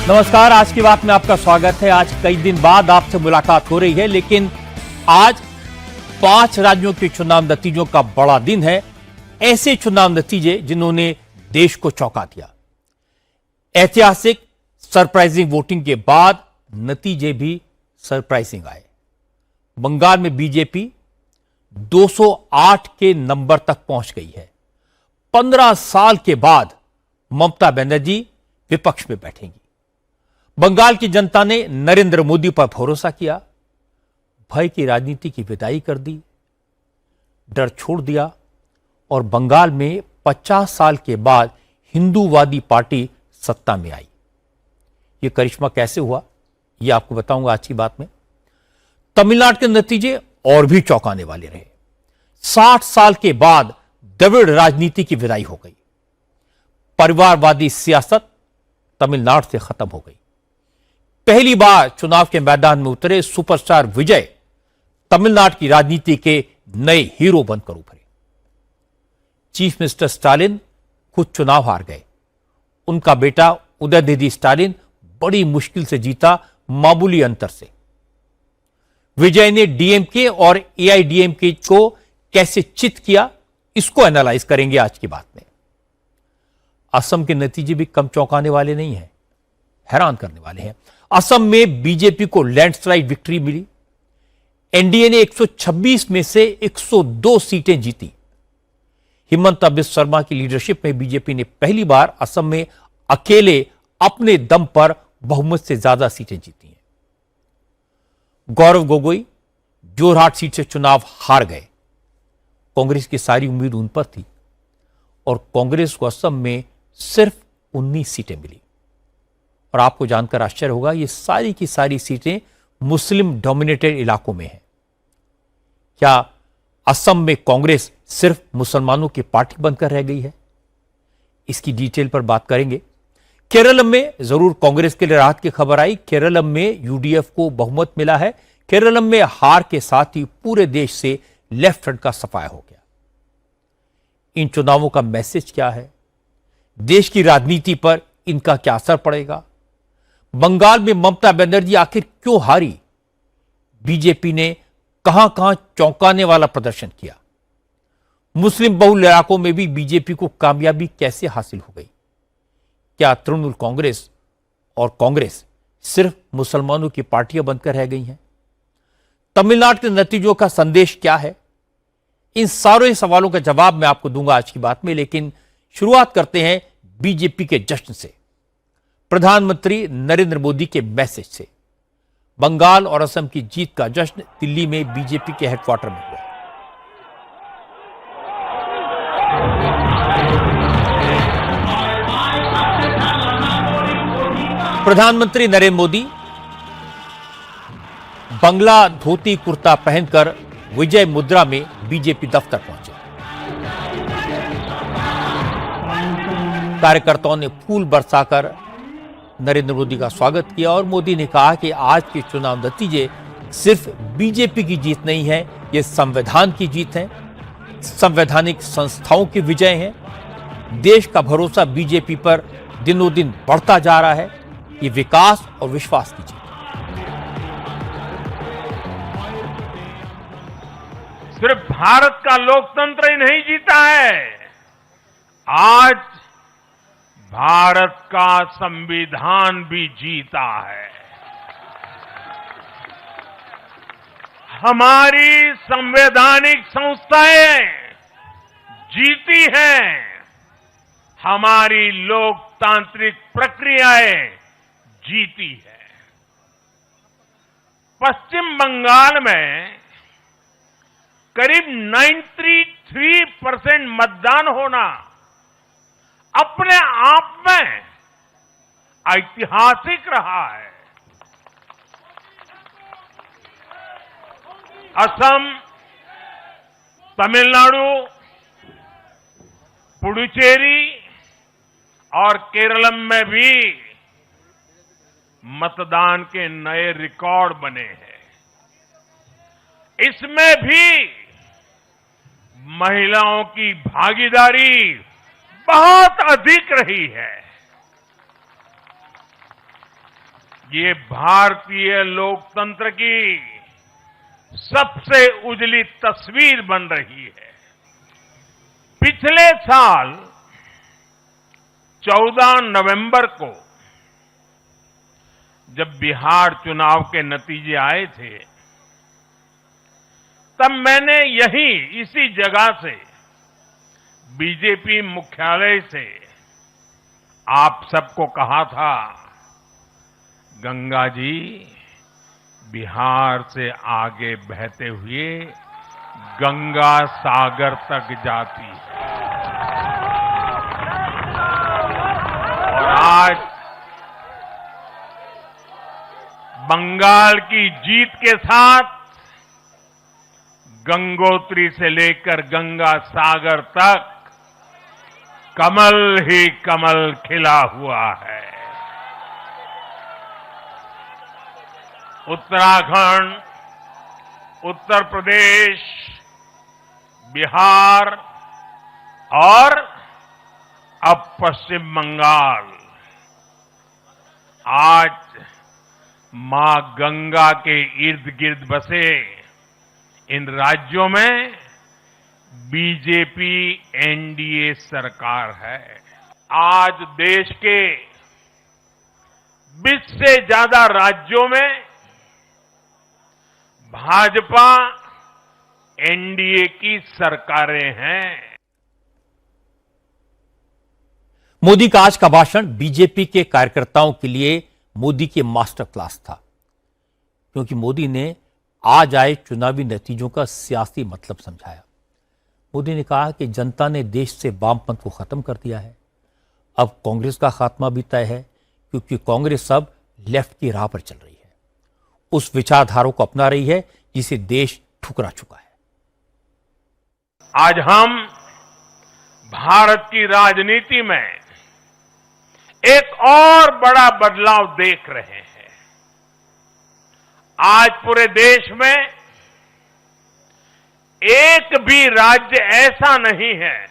नमस्कार, आज की बात में आपका स्वागत है। आज कई दिन बाद आपसे मुलाकात हो रही है, लेकिन आज 5 राज्यों के चुनाव नतीजों का बड़ा दिन है। ऐसे चुनाव नतीजे जिन्होंने देश को चौंका दिया। ऐतिहासिक सरप्राइजिंग वोटिंग के बाद नतीजे भी सरप्राइजिंग आए। बंगाल में बीजेपी 208 के नंबर तक पहुंच गई है। 15 साल के बाद ममता बनर्जी विपक्ष में बैठेंगी। बंगाल की जनता ने नरेंद्र मोदी पर भरोसा किया, भय की राजनीति की विदाई कर दी, डर छोड़ दिया और बंगाल में 50 साल के बाद हिंदूवादी पार्टी सत्ता में आई। यह करिश्मा कैसे हुआ, यह आपको बताऊंगा आज की बात में। तमिलनाडु के नतीजे और भी चौंकाने वाले रहे। 60 साल के बाद द्रविड़ राजनीति की विदाई हो गई। परिवारवादी सियासत तमिलनाडु से खत्म हो गई। पहली बार चुनाव के मैदान में उतरे सुपरस्टार विजय तमिलनाडु की राजनीति के नए हीरो बनकर उभरे। चीफ मिनिस्टर स्टालिन खुद चुनाव हार गए। उनका बेटा उदयनिधि स्टालिन बड़ी मुश्किल से जीता, मामूली अंतर से। विजय ने डीएमके और एआईडीएमके को कैसे चित किया, इसको एनालाइज करेंगे आज की बात में। असम के नतीजे भी कम चौंकाने वाले नहीं हैं, हैरान करने वाले हैं। असम में बीजेपी को लैंडस्लाइड विक्ट्री मिली। एनडीए ने 126 में से 102 सीटें जीती। हिमंत बिस्वा शर्मा की लीडरशिप में बीजेपी ने पहली बार असम में अकेले अपने दम पर बहुमत से ज्यादा सीटें जीती हैं। गौरव गोगोई जोरहाट सीट से चुनाव हार गए। कांग्रेस की सारी उम्मीद उन पर थी और कांग्रेस को असम में सिर्फ 19 सीटें मिली। और आपको जानकर आश्चर्य होगा, ये सारी की सारी सीटें मुस्लिम डोमिनेटेड इलाकों में हैं। क्या असम में कांग्रेस सिर्फ मुसलमानों की पार्टी बनकर रह गई है? इसकी डिटेल पर बात करेंगे। केरल में जरूर कांग्रेस के लिए राहत की खबर आई। केरल में यूडीएफ को बहुमत मिला है। केरल में हार के साथ ही पूरे देश से लेफ्ट फ्रंट का सफाया हो गया। इन चुनावों का मैसेज क्या है? देश की राजनीति पर इनका क्या असर पड़ेगा? बंगाल में ममता बनर्जी आखिर क्यों हारी? बीजेपी ने कहां कहां चौंकाने वाला प्रदर्शन किया? मुस्लिम बहुल इलाकों में भी बीजेपी को कामयाबी कैसे हासिल हो गई? क्या तृणमूल कांग्रेस और कांग्रेस सिर्फ मुसलमानों की पार्टियां बनकर रह गई हैं? तमिलनाडु के नतीजों का संदेश क्या है? इन सारे सवालों का जवाब मैं आपको दूंगा आज की बात में, लेकिन शुरुआत करते हैं बीजेपी के जश्न से, प्रधानमंत्री नरेंद्र मोदी के मैसेज से। बंगाल और असम की जीत का जश्न दिल्ली में बीजेपी के हेडक्वार्टर में हुआ। प्रधानमंत्री नरेंद्र मोदी बंगला धोती कुर्ता पहनकर विजय मुद्रा में बीजेपी दफ्तर पहुंचे। कार्यकर्ताओं ने फूल बरसाकर नरेंद्र मोदी का स्वागत किया और मोदी ने कहा कि आज के चुनाव नतीजे सिर्फ बीजेपी की जीत नहीं है, ये संविधान की जीत है, संवैधानिक संस्थाओं की विजय है। देश का भरोसा बीजेपी पर दिनों दिन बढ़ता जा रहा है। ये विकास और विश्वास की जीत। सिर्फ भारत का लोकतंत्र ही नहीं जीता है, आज भारत का संविधान भी जीता है। हमारी संवैधानिक संस्थाएं जीती हैं, हमारी लोकतांत्रिक प्रक्रियाएं जीती है। पश्चिम बंगाल में करीब 93% मतदान होना अपने आप में ऐतिहासिक रहा है। असम, तमिलनाडु, पुडुचेरी और केरल में भी मतदान के नए रिकॉर्ड बने हैं। इसमें भी महिलाओं की भागीदारी बहुत अधिक रही है। ये भारतीय लोकतंत्र की सबसे उजली तस्वीर बन रही है। पिछले साल 14 नवंबर को जब बिहार चुनाव के नतीजे आए थे, तब मैंने इसी जगह से बीजेपी मुख्यालय से आप सबको कहा था, गंगा जी बिहार से आगे बहते हुए गंगा सागर तक जाती है। और आज बंगाल की जीत के साथ गंगोत्री से लेकर गंगा सागर तक कमल ही कमल खिला हुआ है। उत्तराखंड, उत्तर प्रदेश, बिहार और अब पश्चिम बंगाल आज मां गंगा के इर्द गिर्द बसे इन राज्यों में बीजेपी एनडीए सरकार है। आज देश के 20 से ज्यादा राज्यों में भाजपा एनडीए की सरकारें हैं। मोदी का आज का भाषण बीजेपी के कार्यकर्ताओं के लिए मोदी की मास्टर क्लास था, क्योंकि मोदी ने आज आए चुनावी नतीजों का सियासी मतलब समझाया। मोदी ने कहा कि जनता ने देश से वामपंथ को खत्म कर दिया है। अब कांग्रेस का खात्मा भी तय है, क्योंकि कांग्रेस अब लेफ्ट की राह पर चल रही है, उस विचारधारा को अपना रही है जिसे देश ठुकरा चुका है। आज हम भारत की राजनीति में एक और बड़ा बदलाव देख रहे हैं। आज पूरे देश में एक भी राज्य ऐसा नहीं है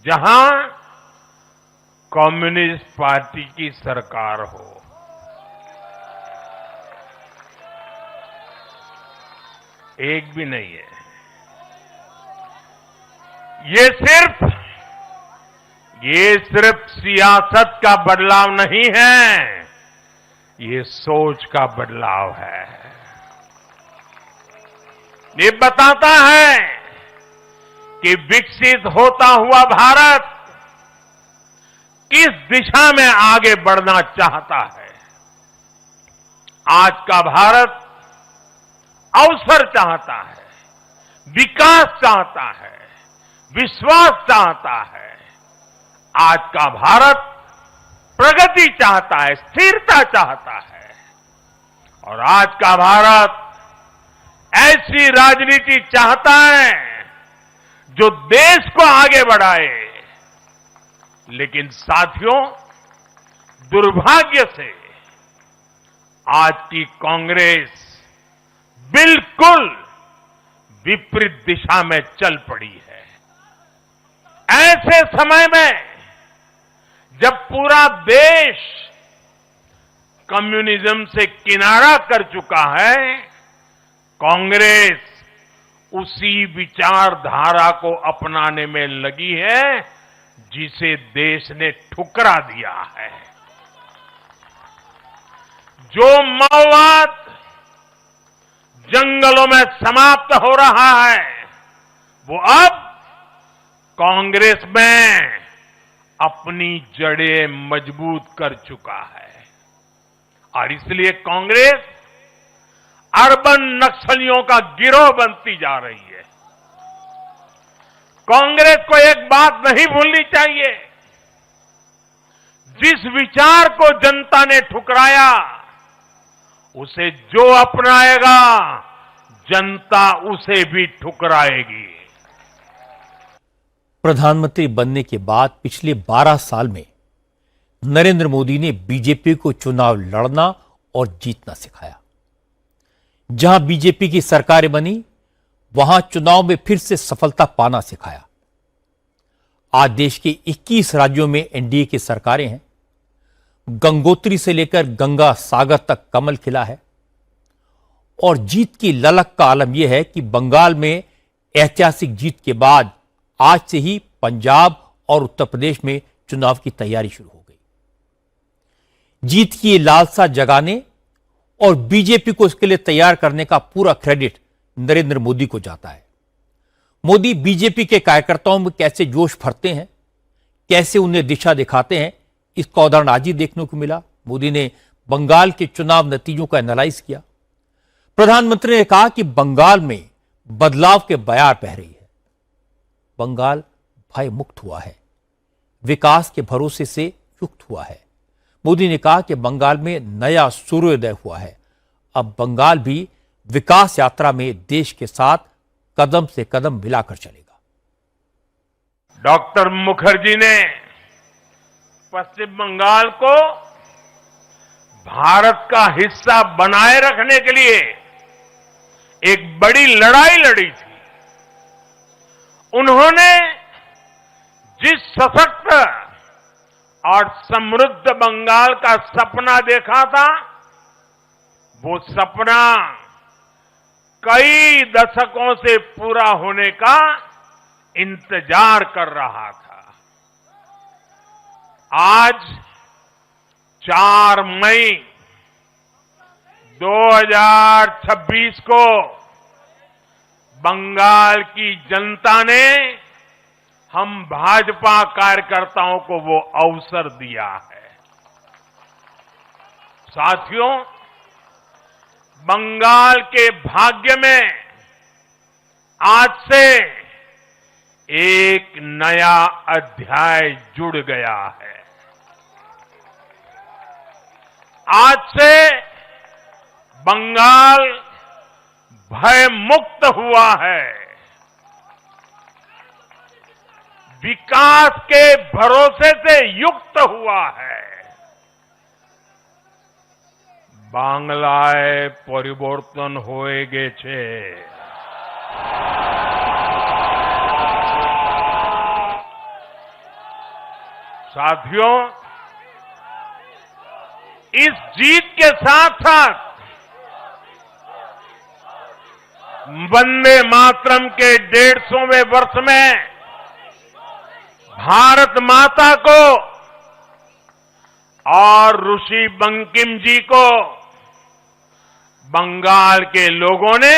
जहां कम्युनिस्ट पार्टी की सरकार हो। एक भी नहीं है। ये सिर्फ सियासत का बदलाव नहीं है, ये सोच का बदलाव है। ये बताता है कि विकसित होता हुआ भारत किस दिशा में आगे बढ़ना चाहता है। आज का भारत अवसर चाहता है, विकास चाहता है, विश्वास चाहता है। आज का भारत प्रगति चाहता है, स्थिरता चाहता है। और आज का भारत ऐसी राजनीति चाहता है जो देश को आगे बढ़ाए। लेकिन साथियों, दुर्भाग्य से आज की कांग्रेस बिल्कुल विपरीत दिशा में चल पड़ी है। ऐसे समय में जब पूरा देश कम्युनिज्म से किनारा कर चुका है, कांग्रेस उसी विचारधारा को अपनाने में लगी है जिसे देश ने ठुकरा दिया है। जो माओवाद जंगलों में समाप्त हो रहा है, वो अब कांग्रेस में अपनी जड़ें मजबूत कर चुका है। और इसलिए कांग्रेस अर्बन नक्सलियों का गिरोह बनती जा रही है। कांग्रेस को एक बात नहीं भूलनी चाहिए, जिस विचार को जनता ने ठुकराया, उसे जो अपनाएगा जनता उसे भी ठुकराएगी। प्रधानमंत्री बनने के बाद पिछले 12 साल में नरेंद्र मोदी ने बीजेपी को चुनाव लड़ना और जीतना सिखाया। जहां बीजेपी की सरकारें बनी, वहां चुनाव में फिर से सफलता पाना सिखाया। आज देश के 21 राज्यों में एनडीए की सरकारें हैं। गंगोत्री से लेकर गंगा सागर तक कमल खिला है। और जीत की ललक का आलम यह है कि बंगाल में ऐतिहासिक जीत के बाद आज से ही पंजाब और उत्तर प्रदेश में चुनाव की तैयारी शुरू हो गई। जीत की ये लालसा जगाने और बीजेपी को इसके लिए तैयार करने का पूरा क्रेडिट नरेंद्र मोदी को जाता है। मोदी बीजेपी के कार्यकर्ताओं में कैसे जोश भरते हैं, कैसे उन्हें दिशा दिखाते हैं, इसका उदाहरण आज ही देखने को मिला। मोदी ने बंगाल के चुनाव नतीजों का एनालाइज किया। प्रधानमंत्री ने कहा कि बंगाल में बदलाव के बयार बह रही है। बंगाल भय मुक्त हुआ है, विकास के भरोसे से युक्त हुआ है। मोदी ने कहा कि बंगाल में नया सूर्योदय हुआ है। अब बंगाल भी विकास यात्रा में देश के साथ कदम से कदम मिलाकर चलेगा। डॉक्टर मुखर्जी ने पश्चिम बंगाल को भारत का हिस्सा बनाए रखने के लिए एक बड़ी लड़ाई लड़ी थी। उन्होंने जिस सशक्त और समृद्ध बंगाल का सपना देखा था, वो सपना कई दशकों से पूरा होने का इंतजार कर रहा था। आज 4 मई 2026 को बंगाल की जनता ने हम भाजपा कार्यकर्ताओं को वो अवसर दिया है। साथियों, बंगाल के भाग्य में आज से एक नया अध्याय जुड़ गया है। आज से बंगाल भय मुक्त हुआ है, विकास के भरोसे से युक्त हुआ है। বাংলায় পরিবর্তন হয়ে গেছে। साथियों, इस जीत के साथ साथ वंदे मातरम के 150वें वर्ष में भारत माता को और ऋषि बंकिम जी को बंगाल के लोगों ने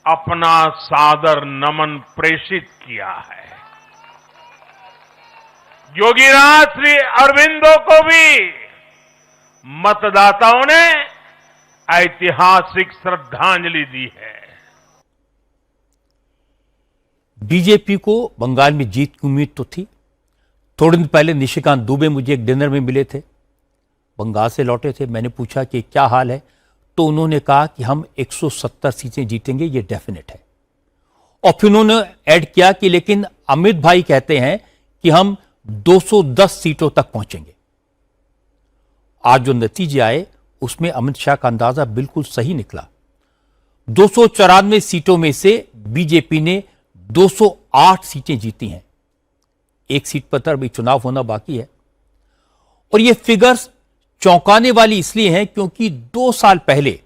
अपना सादर नमन प्रेषित किया है। योगीराज श्री अरविंदो को भी मतदाताओं ने ऐतिहासिक श्रद्धांजलि दी है। बीजेपी को बंगाल में जीत की उम्मीद तो थी। थोड़े दिन पहले निशिकांत दुबे मुझे एक डिनर में मिले थे, बंगाल से लौटे थे। मैंने पूछा कि क्या हाल है, तो उन्होंने कहा कि हम 170 सीटें जीतेंगे, ये डेफिनेट है। और फिर उन्होंने ऐड किया कि लेकिन अमित भाई कहते हैं कि हम 210 सीटों तक पहुंचेंगे। आज जो नतीजे आए उसमें अमित शाह का अंदाजा बिल्कुल सही निकला। 294 सीटों में से बीजेपी ने 208 सीटें जीती हैं। एक सीट पर अभी चुनाव होना बाकी है। और ये फिगर्स चौंकाने वाली इसलिए हैं क्योंकि 2 साल पहले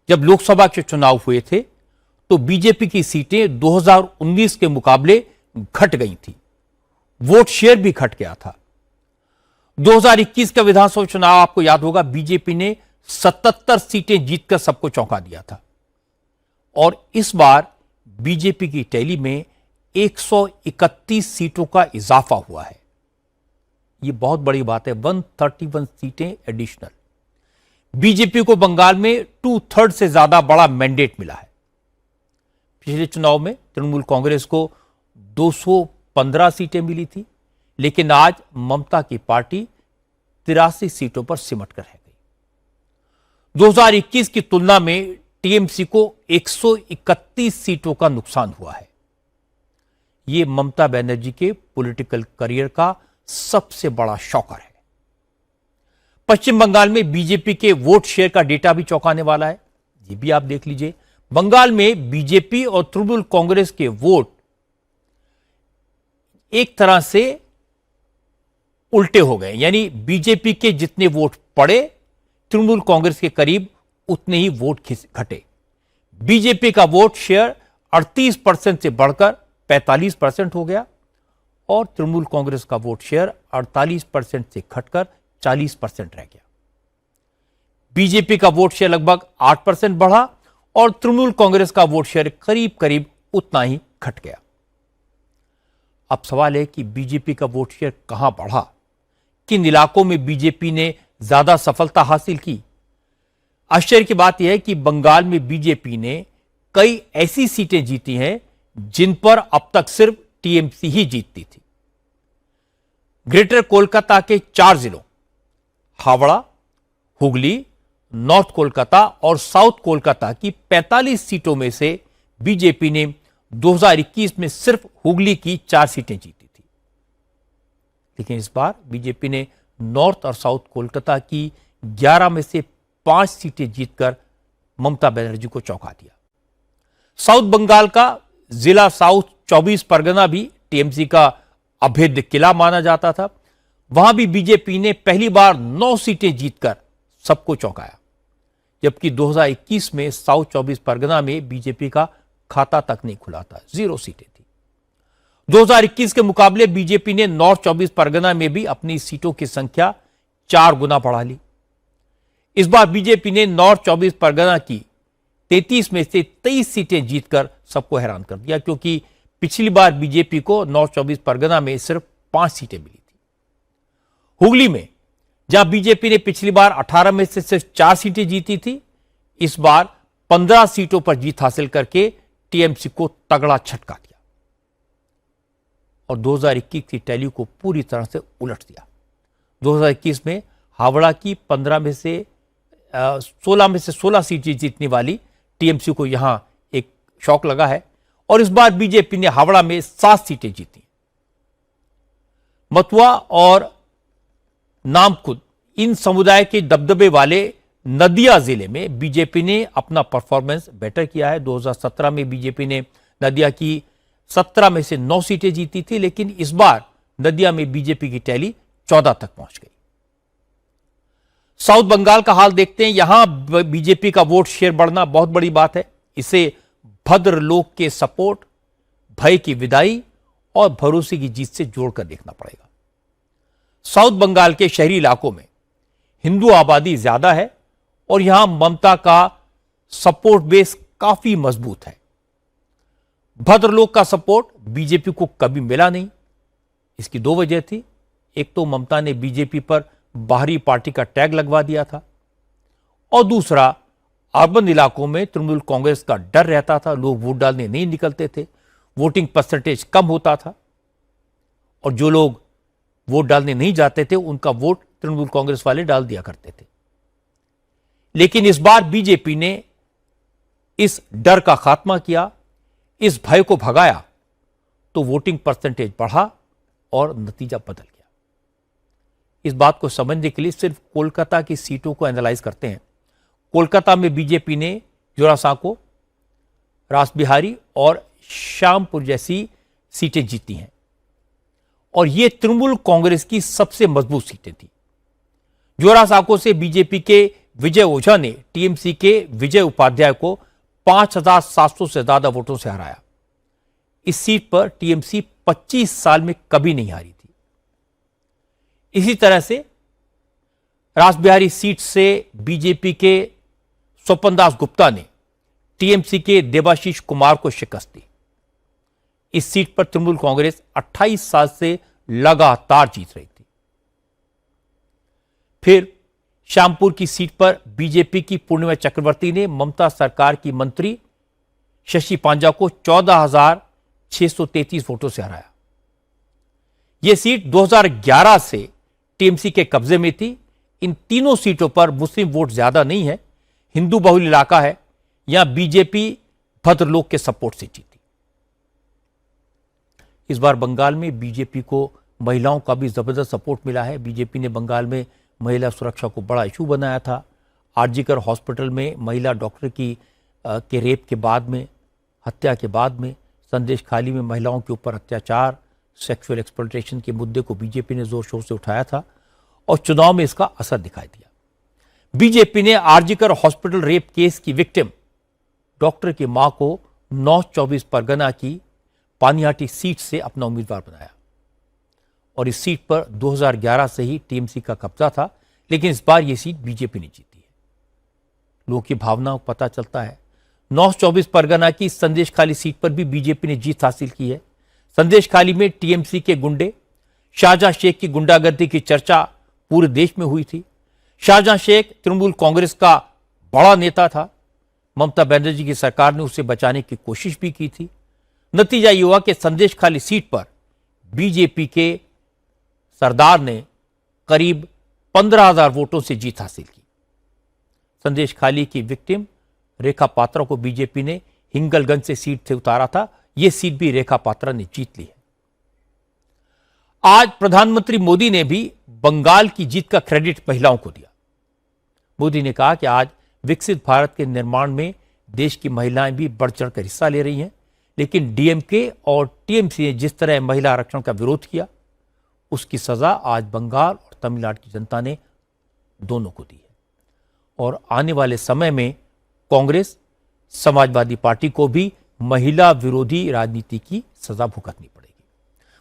जब लोकसभा के चुनाव हुए थे तो बीजेपी की सीटें 2019 के मुकाबले घट गई थी, वोट शेयर भी घट गया था। 2021 का विधानसभा चुनाव आपको याद होगा, बीजेपी ने 77 सीटें जीतकर सबको चौंका दिया था। और इस बार बीजेपी की टैली में 131 सीटों का इजाफा हुआ है। यह बहुत बड़ी बात है, 131 सीटें एडिशनल। बीजेपी को बंगाल में 2/3 से ज्यादा बड़ा मैंडेट मिला है। पिछले चुनाव में तृणमूल कांग्रेस को 215 सीटें मिली थी, लेकिन आज ममता की पार्टी 83 सीटों पर सिमट कर रह गई। 2021 की तुलना में टीएमसी को 131 सीटों का नुकसान हुआ है। यह ममता बनर्जी के पॉलिटिकल करियर का सबसे बड़ा शॉकर है। पश्चिम बंगाल में बीजेपी के वोट शेयर का डेटा भी चौंकाने वाला है, ये भी आप देख लीजिए। बंगाल में बीजेपी और तृणमूल कांग्रेस के वोट एक तरह से उल्टे हो गए, यानी बीजेपी के जितने वोट पड़े तृणमूल कांग्रेस के करीब उतने ही वोट घटे। बीजेपी का वोट शेयर 38% से बढ़कर 45% हो गया और तृणमूल कांग्रेस का वोट शेयर 48% से घटकर 40% रह गया। बीजेपी का वोट शेयर लगभग 8% बढ़ा और तृणमूल कांग्रेस का वोट शेयर करीब करीब उतना ही घट गया। अब सवाल है कि बीजेपी का वोट शेयर कहां बढ़ा, किन इलाकों में बीजेपी ने ज्यादा सफलता हासिल की। आश्चर्य की बात यह है कि बंगाल में बीजेपी ने कई ऐसी सीटें जीती हैं जिन पर अब तक सिर्फ टीएमसी ही जीतती थी। ग्रेटर कोलकाता के 4 जिलों हावड़ा, हुगली, नॉर्थ कोलकाता और साउथ कोलकाता की 45 सीटों में से बीजेपी ने 2021 में सिर्फ हुगली की 4 सीटें जीती थी। लेकिन इस बार बीजेपी ने नॉर्थ और साउथ कोलकाता की 11 में से 5 सीटें जीतकर ममता बनर्जी को चौंका दिया। साउथ बंगाल का जिला साउथ 24 परगना भी टीएमसी का अभेद्य किला माना जाता था। वहां भी बीजेपी ने पहली बार 9 सीटें जीतकर सबको चौंकाया, जबकि 2021 में साउथ 24 परगना में बीजेपी का खाता तक नहीं खुला था, 0 सीटें थी। 2021 के मुकाबले बीजेपी ने नॉर्थ 24 परगना में भी अपनी सीटों की संख्या 4 गुना बढ़ा ली। इस बार बीजेपी ने नॉर्थ 24 परगना की 33 में से 23 सीटें जीतकर सबको हैरान कर दिया, क्योंकि पिछली बार बीजेपी को नॉर्थ 24 परगना में सिर्फ 5 सीटें मिली थी। हुगली में जहां बीजेपी ने पिछली बार 18 में से सिर्फ 4 सीटें जीती थी, इस बार 15 सीटों पर जीत हासिल करके टीएमसी को तगड़ा झटका दिया और 2021 की टैली को पूरी तरह से उलट दिया। 2021 में हावड़ा की 16 में से 16 सीटें जीतने वाली टीएमसी को यहां एक शौक लगा है और इस बार बीजेपी ने हावड़ा में 7 सीटें जीती। मथुआ और नामकुद इन समुदाय के दबदबे वाले नदिया जिले में बीजेपी ने अपना परफॉर्मेंस बेटर किया है। 2017 में बीजेपी ने नदिया की 17 में से 9 सीटें जीती थी, लेकिन इस बार नदिया में बीजेपी की टैली 14 तक पहुंच गई। साउथ बंगाल का हाल देखते हैं। यहां बीजेपी का वोट शेयर बढ़ना बहुत बड़ी बात है। इसे भद्र लोक के सपोर्ट, भय की विदाई और भरोसे की जीत से जोड़कर देखना पड़ेगा। साउथ बंगाल के शहरी इलाकों में हिंदू आबादी ज्यादा है और यहां ममता का सपोर्ट बेस काफी मजबूत है। भद्रलोक का सपोर्ट बीजेपी को कभी मिला नहीं। इसकी 2 वजह थी। एक तो ममता ने बीजेपी पर बाहरी पार्टी का टैग लगवा दिया था और दूसरा अर्बन इलाकों में तृणमूल कांग्रेस का डर रहता था, लोग वोट डालने नहीं निकलते थे, वोटिंग परसेंटेज कम होता था और जो लोग वोट डालने नहीं जाते थे उनका वोट तृणमूल कांग्रेस वाले डाल दिया करते थे। लेकिन इस बार बीजेपी ने इस डर का खात्मा किया, इस भय को भगाया तो वोटिंग परसेंटेज बढ़ा और नतीजा बदल गया। इस बात को समझने के लिए सिर्फ कोलकाता की सीटों को एनालाइज करते हैं। कोलकाता में बीजेपी ने जोरासांको, रासबिहारी और श्यामपुर जैसी सीटें जीती हैं और ये तृणमूल कांग्रेस की सबसे मजबूत सीटें थी। जोरासांको से बीजेपी के विजय ओझा ने टीएमसी के विजय उपाध्याय को 5,700 से ज्यादा वोटों से हराया। इस सीट पर टीएमसी 25 साल में कभी नहीं हारी थी। इसी तरह से रासबिहारी सीट से बीजेपी के स्वपन दास गुप्ता ने टीएमसी के देबाशीष कुमार को शिकस्त दी। इस सीट पर तृणमूल कांग्रेस 28 साल से लगातार जीत रही थी। फिर श्यामपुर की सीट पर बीजेपी की पूर्णिमा चक्रवर्ती ने ममता सरकार की मंत्री शशि पांजा को 14,633 वोटों से हराया। यह सीट 2011 से टीएमसी के कब्जे में थी। इन तीनों सीटों पर मुस्लिम वोट ज्यादा नहीं है, हिंदू बहुल इलाका है। यहां बीजेपी भद्रलोक के सपोर्ट से जीती। इस बार बंगाल में बीजेपी को महिलाओं का भी जबरदस्त सपोर्ट मिला है। बीजेपी ने बंगाल में महिला सुरक्षा को बड़ा इशू बनाया था। आरजीकर हॉस्पिटल में महिला डॉक्टर के रेप के बाद में, हत्या के बाद में, संदेश खाली में महिलाओं के ऊपर अत्याचार, सेक्सुअल एक्सप्लॉयटेशन के मुद्दे को बीजेपी ने जोर शोर से उठाया था और चुनाव में इसका असर दिखाई दिया। बीजेपी ने आरजीकर हॉस्पिटल रेप केस की विक्टिम डॉक्टर की मां को नॉर्थ 24 परगना की पानिहाटी सीट से अपना उम्मीदवार बनाया और इस सीट पर 2011 से ही टीएमसी का कब्जा था, लेकिन इस बार यह सीट बीजेपी ने जीती है। लोगों की भावनाओं को पता चलता है। नॉर्थ 24 परगना की संदेशखाली सीट पर भी बीजेपी ने जीत हासिल की है। संदेशखाली में टीएमसी के गुंडे शाहजहां शेख की गुंडागर्दी की चर्चा पूरे देश में हुई थी। शाहजहां शेख तृणमूल कांग्रेस का बड़ा नेता था। ममता बनर्जी की सरकार ने उसे बचाने की कोशिश भी की थी। नतीजा यह हुआ कि संदेशखाली सीट पर बीजेपी के सरदार ने करीब 15,000 वोटों से जीत हासिल की। संदेशखाली की विक्टिम रेखा पात्रा को बीजेपी ने हिंगलगंज से सीट से उतारा था। यह सीट भी रेखा पात्रा ने जीत ली है। आज प्रधानमंत्री मोदी ने भी बंगाल की जीत का क्रेडिट महिलाओं को दिया। मोदी ने कहा कि आज विकसित भारत के निर्माण में देश की महिलाएं भी बढ़ चढ़कर हिस्सा ले रही हैं, लेकिन डीएमके और टीएमसी ने जिस तरह महिला आरक्षण का विरोध किया, उसकी सजा आज बंगाल और तमिलनाडु की जनता ने दोनों को दी है। और आने वाले समय में कांग्रेस, समाजवादी पार्टी को भी महिला विरोधी राजनीति की सजा भुगतनी पड़ेगी।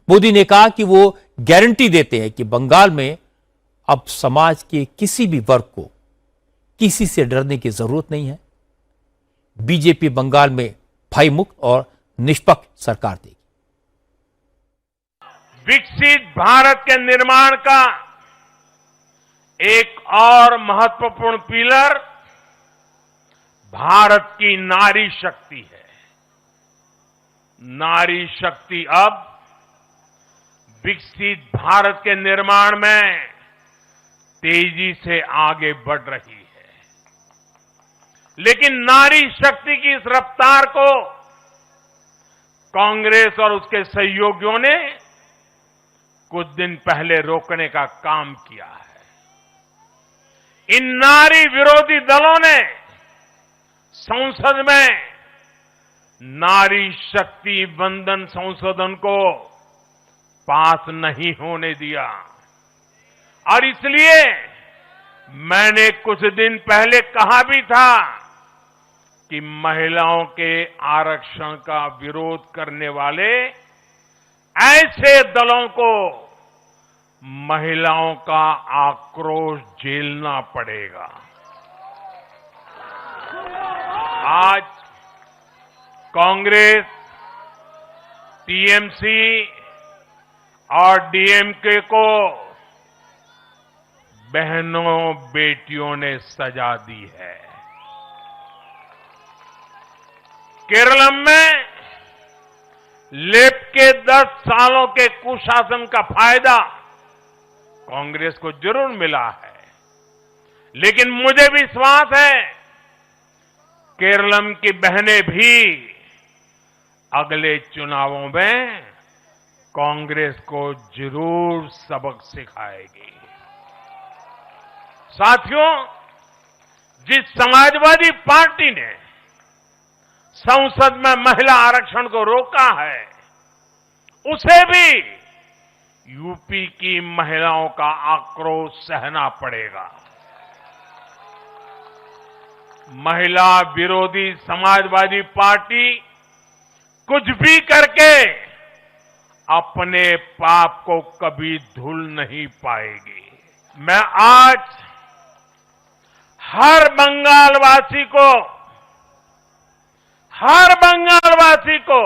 मोदी ने कहा कि वो गारंटी देते हैं कि बंगाल में अब समाज के किसी भी वर्ग को किसी से डरने की जरूरत नहीं है। बीजेपी बंगाल में भय मुक्त और निष्पक्ष सरकार देगी। विकसित भारत के निर्माण का एक और महत्वपूर्ण पिलर भारत की नारी शक्ति है। नारी शक्ति अब विकसित भारत के निर्माण में तेजी से आगे बढ़ रही है, लेकिन नारी शक्ति की इस रफ्तार को कांग्रेस और उसके सहयोगियों ने कुछ दिन पहले रोकने का काम किया है। इन नारी विरोधी दलों ने संसद में नारी शक्ति वंदन संशोधन को पास नहीं होने दिया और इसलिए मैंने कुछ दिन पहले कहा भी था कि महिलाओं के आरक्षण का विरोध करने वाले ऐसे दलों को महिलाओं का आक्रोश झेलना पड़ेगा। आज कांग्रेस, टीएमसी और डीएमके को बहनों बेटियों ने सजा दी है। केरलम में लेफ्ट के 10 सालों के कुशासन का फायदा कांग्रेस को जरूर मिला है, लेकिन मुझे विश्वास है केरलम की बहनें भी अगले चुनावों में कांग्रेस को जरूर सबक सिखाएगी। साथियों, जिस समाजवादी पार्टी ने संसद में महिला आरक्षण को रोका है, उसे भी यूपी की महिलाओं का आक्रोश सहना पड़ेगा। महिला विरोधी समाजवादी पार्टी कुछ भी करके अपने पाप को कभी धुल नहीं पाएगी। मैं आज हर बंगालवासी को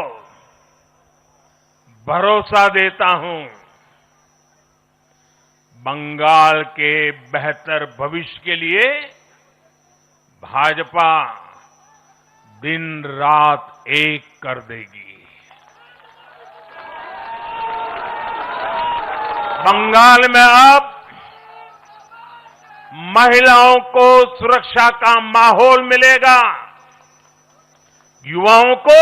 भरोसा देता हूं, बंगाल के बेहतर भविष्य के लिए भाजपा दिन रात एक कर देगी। बंगाल में अब महिलाओं को सुरक्षा का माहौल मिलेगा, युवाओं को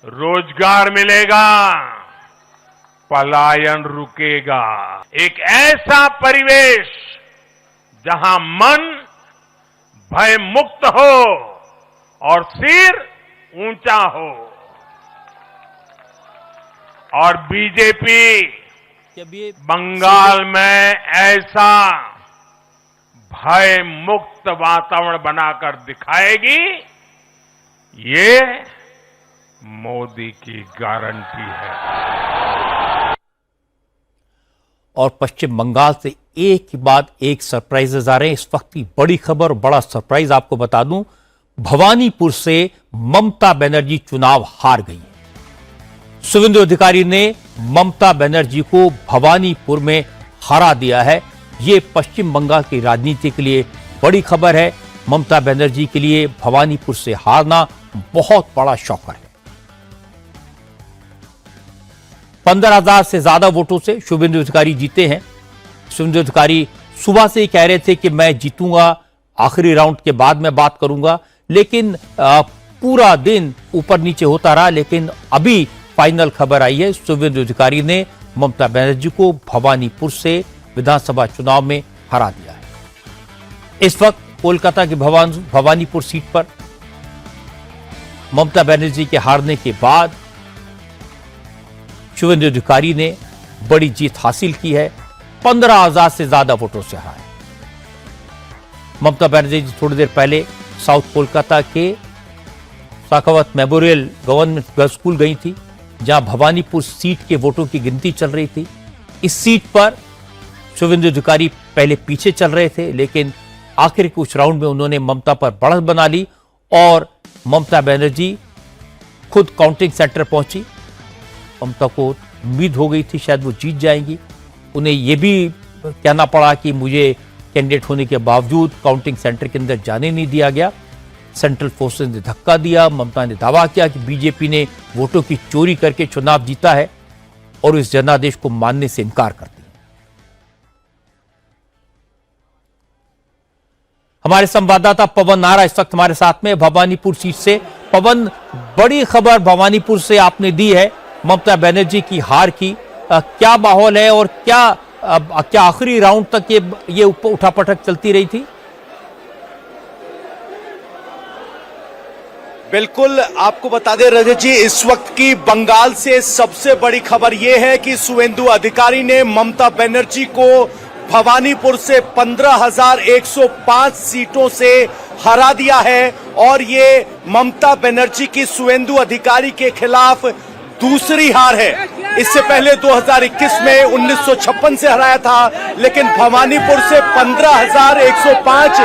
रोजगार मिलेगा, पलायन रुकेगा। एक ऐसा परिवेश जहां मन भय मुक्त हो और सिर ऊंचा हो। और बीजेपी जब ये बंगाल में ऐसा भय मुक्त वातावरण बनाकर दिखाएगी, ये मोदी की गारंटी है। और पश्चिम बंगाल से एक के बाद एक सरप्राइजेस आ रहे हैं। इस वक्त की बड़ी खबर, बड़ा सरप्राइज आपको बता दूं, भवानीपुर से ममता बनर्जी चुनाव हार गई है। शुवेंदु अधिकारी ने ममता बनर्जी को भवानीपुर में हरा दिया है। यह पश्चिम बंगाल की राजनीति के लिए बड़ी खबर है। ममता बनर्जी के लिए भवानीपुर से हारना बहुत बड़ा शॉकर है। 15,000 से ज्यादा वोटों से शुवेंदु अधिकारी जीते हैं। शुवेंदु अधिकारी सुबह से ही कह रहे थे कि मैं जीतूंगा, आखिरी राउंड के बाद मैं बात करूंगा, लेकिन पूरा दिन ऊपर नीचे होता रहा। लेकिन अभी फाइनल खबर आई है, शुवेंदु अधिकारी ने ममता बनर्जी को भवानीपुर से विधानसभा चुनाव में हरा दिया है। इस वक्त कोलकाता के भवानीपुर सीट पर ममता बनर्जी के हारने के बाद शुवेंदु अधिकारी ने बड़ी जीत हासिल की है। 15,000 से ज्यादा वोटों से हारे। ममता बनर्जी थोड़ी देर पहले साउथ कोलकाता के साखावत मेमोरियल गवर्नमेंट गर्ल्स स्कूल गई थी, जहां भवानीपुर सीट के वोटों की गिनती चल रही थी। इस सीट पर शुवेंदु अधिकारी पहले पीछे चल रहे थे, लेकिन आखिर कुछ राउंड में उन्होंने ममता पर बढ़त बना ली और ममता बनर्जी खुद काउंटिंग सेंटर पहुंची। ममता को उम्मीद हो गई थी शायद वो जीत जाएंगी। उन्हें यह भी कहना पड़ा कि मुझे कैंडिडेट होने के बावजूद काउंटिंग सेंटर के अंदर जाने नहीं दिया गया। सेंट्रल फोर्सेस ने धक्का दिया। ममता ने दावा किया कि बीजेपी ने वोटों की चोरी करके चुनाव जीता है और इस जनादेश को मानने से इनकार कर दिया। हमारे संवाददाता पवन नारा इस वक्त हमारे साथ में भवानीपुर सीट से। पवन, बड़ी खबर भवानीपुर से आपने दी है ममता बनर्जी की हार की। क्या माहौल है और क्या आखिरी राउंड तक ये उठापटक चलती रही थी? बिल्कुल, आपको बता दें रजत जी, इस वक्त की बंगाल से सबसे बड़ी खबर यह है कि शुवेंदु अधिकारी ने ममता बनर्जी को भवानीपुर से 15,105 सीटों से हरा दिया है और ये ममता बनर्जी की शुवेंदु अधिकारी के खिलाफ दूसरी हार है। इससे पहले 2021 में 1956 से हराया था, लेकिन भवानीपुर से 15,105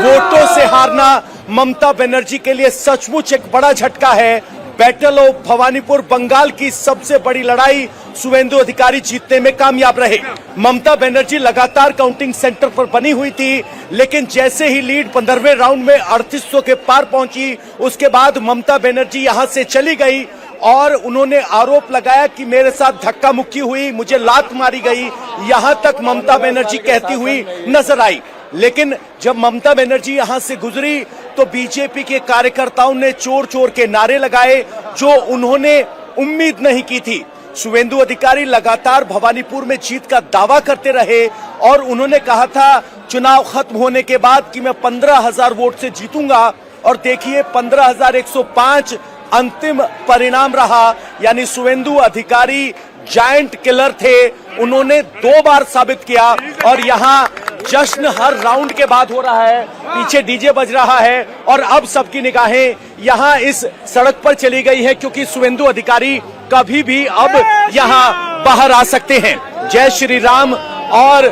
वोटों से हारना ममता बनर्जी के लिए सचमुच एक बड़ा झटका है। बैटल ऑफ भवानीपुर बंगाल की सबसे बड़ी लड़ाई शुवेंदु अधिकारी जीतने में कामयाब रहे। ममता बनर्जी लगातार काउंटिंग सेंटर पर बनी हुई थी, लेकिन जैसे ही लीड 15वें राउंड में 3800 के पार पहुंची, उसके बाद ममता बनर्जी यहां से चली गई और उन्होंने आरोप लगाया कि मेरे साथ धक्का मुक्की हुई, मुझे लात मारी गई, यहां तक ममता बनर्जी कहती हुई नजर आई। लेकिन जब ममता बनर्जी यहां से गुजरी तो बीजेपी के कार्यकर्ताओं ने चोर चोर के नारे लगाए, जो उन्होंने उम्मीद नहीं की थी। शुवेंदु अधिकारी लगातार भवानीपुर में जीत का दावा करते रहे और उन्होंने कहा था चुनाव खत्म होने के बाद कि मैं 15,000 वोट से जीतूंगा, और देखिए 15,105 अंतिम परिणाम रहा। यानी शुवेंदु अधिकारी जायंट किलर थे, उन्होंने 2 बार साबित किया और यहाँ जश्न हर राउंड के बाद हो रहा है, पीछे डीजे बज रहा है और अब सबकी निगाहें यहाँ इस सड़क पर चली गई है, क्योंकि शुवेंदु अधिकारी कभी भी अब यहाँ बाहर आ सकते हैं। जय श्री राम और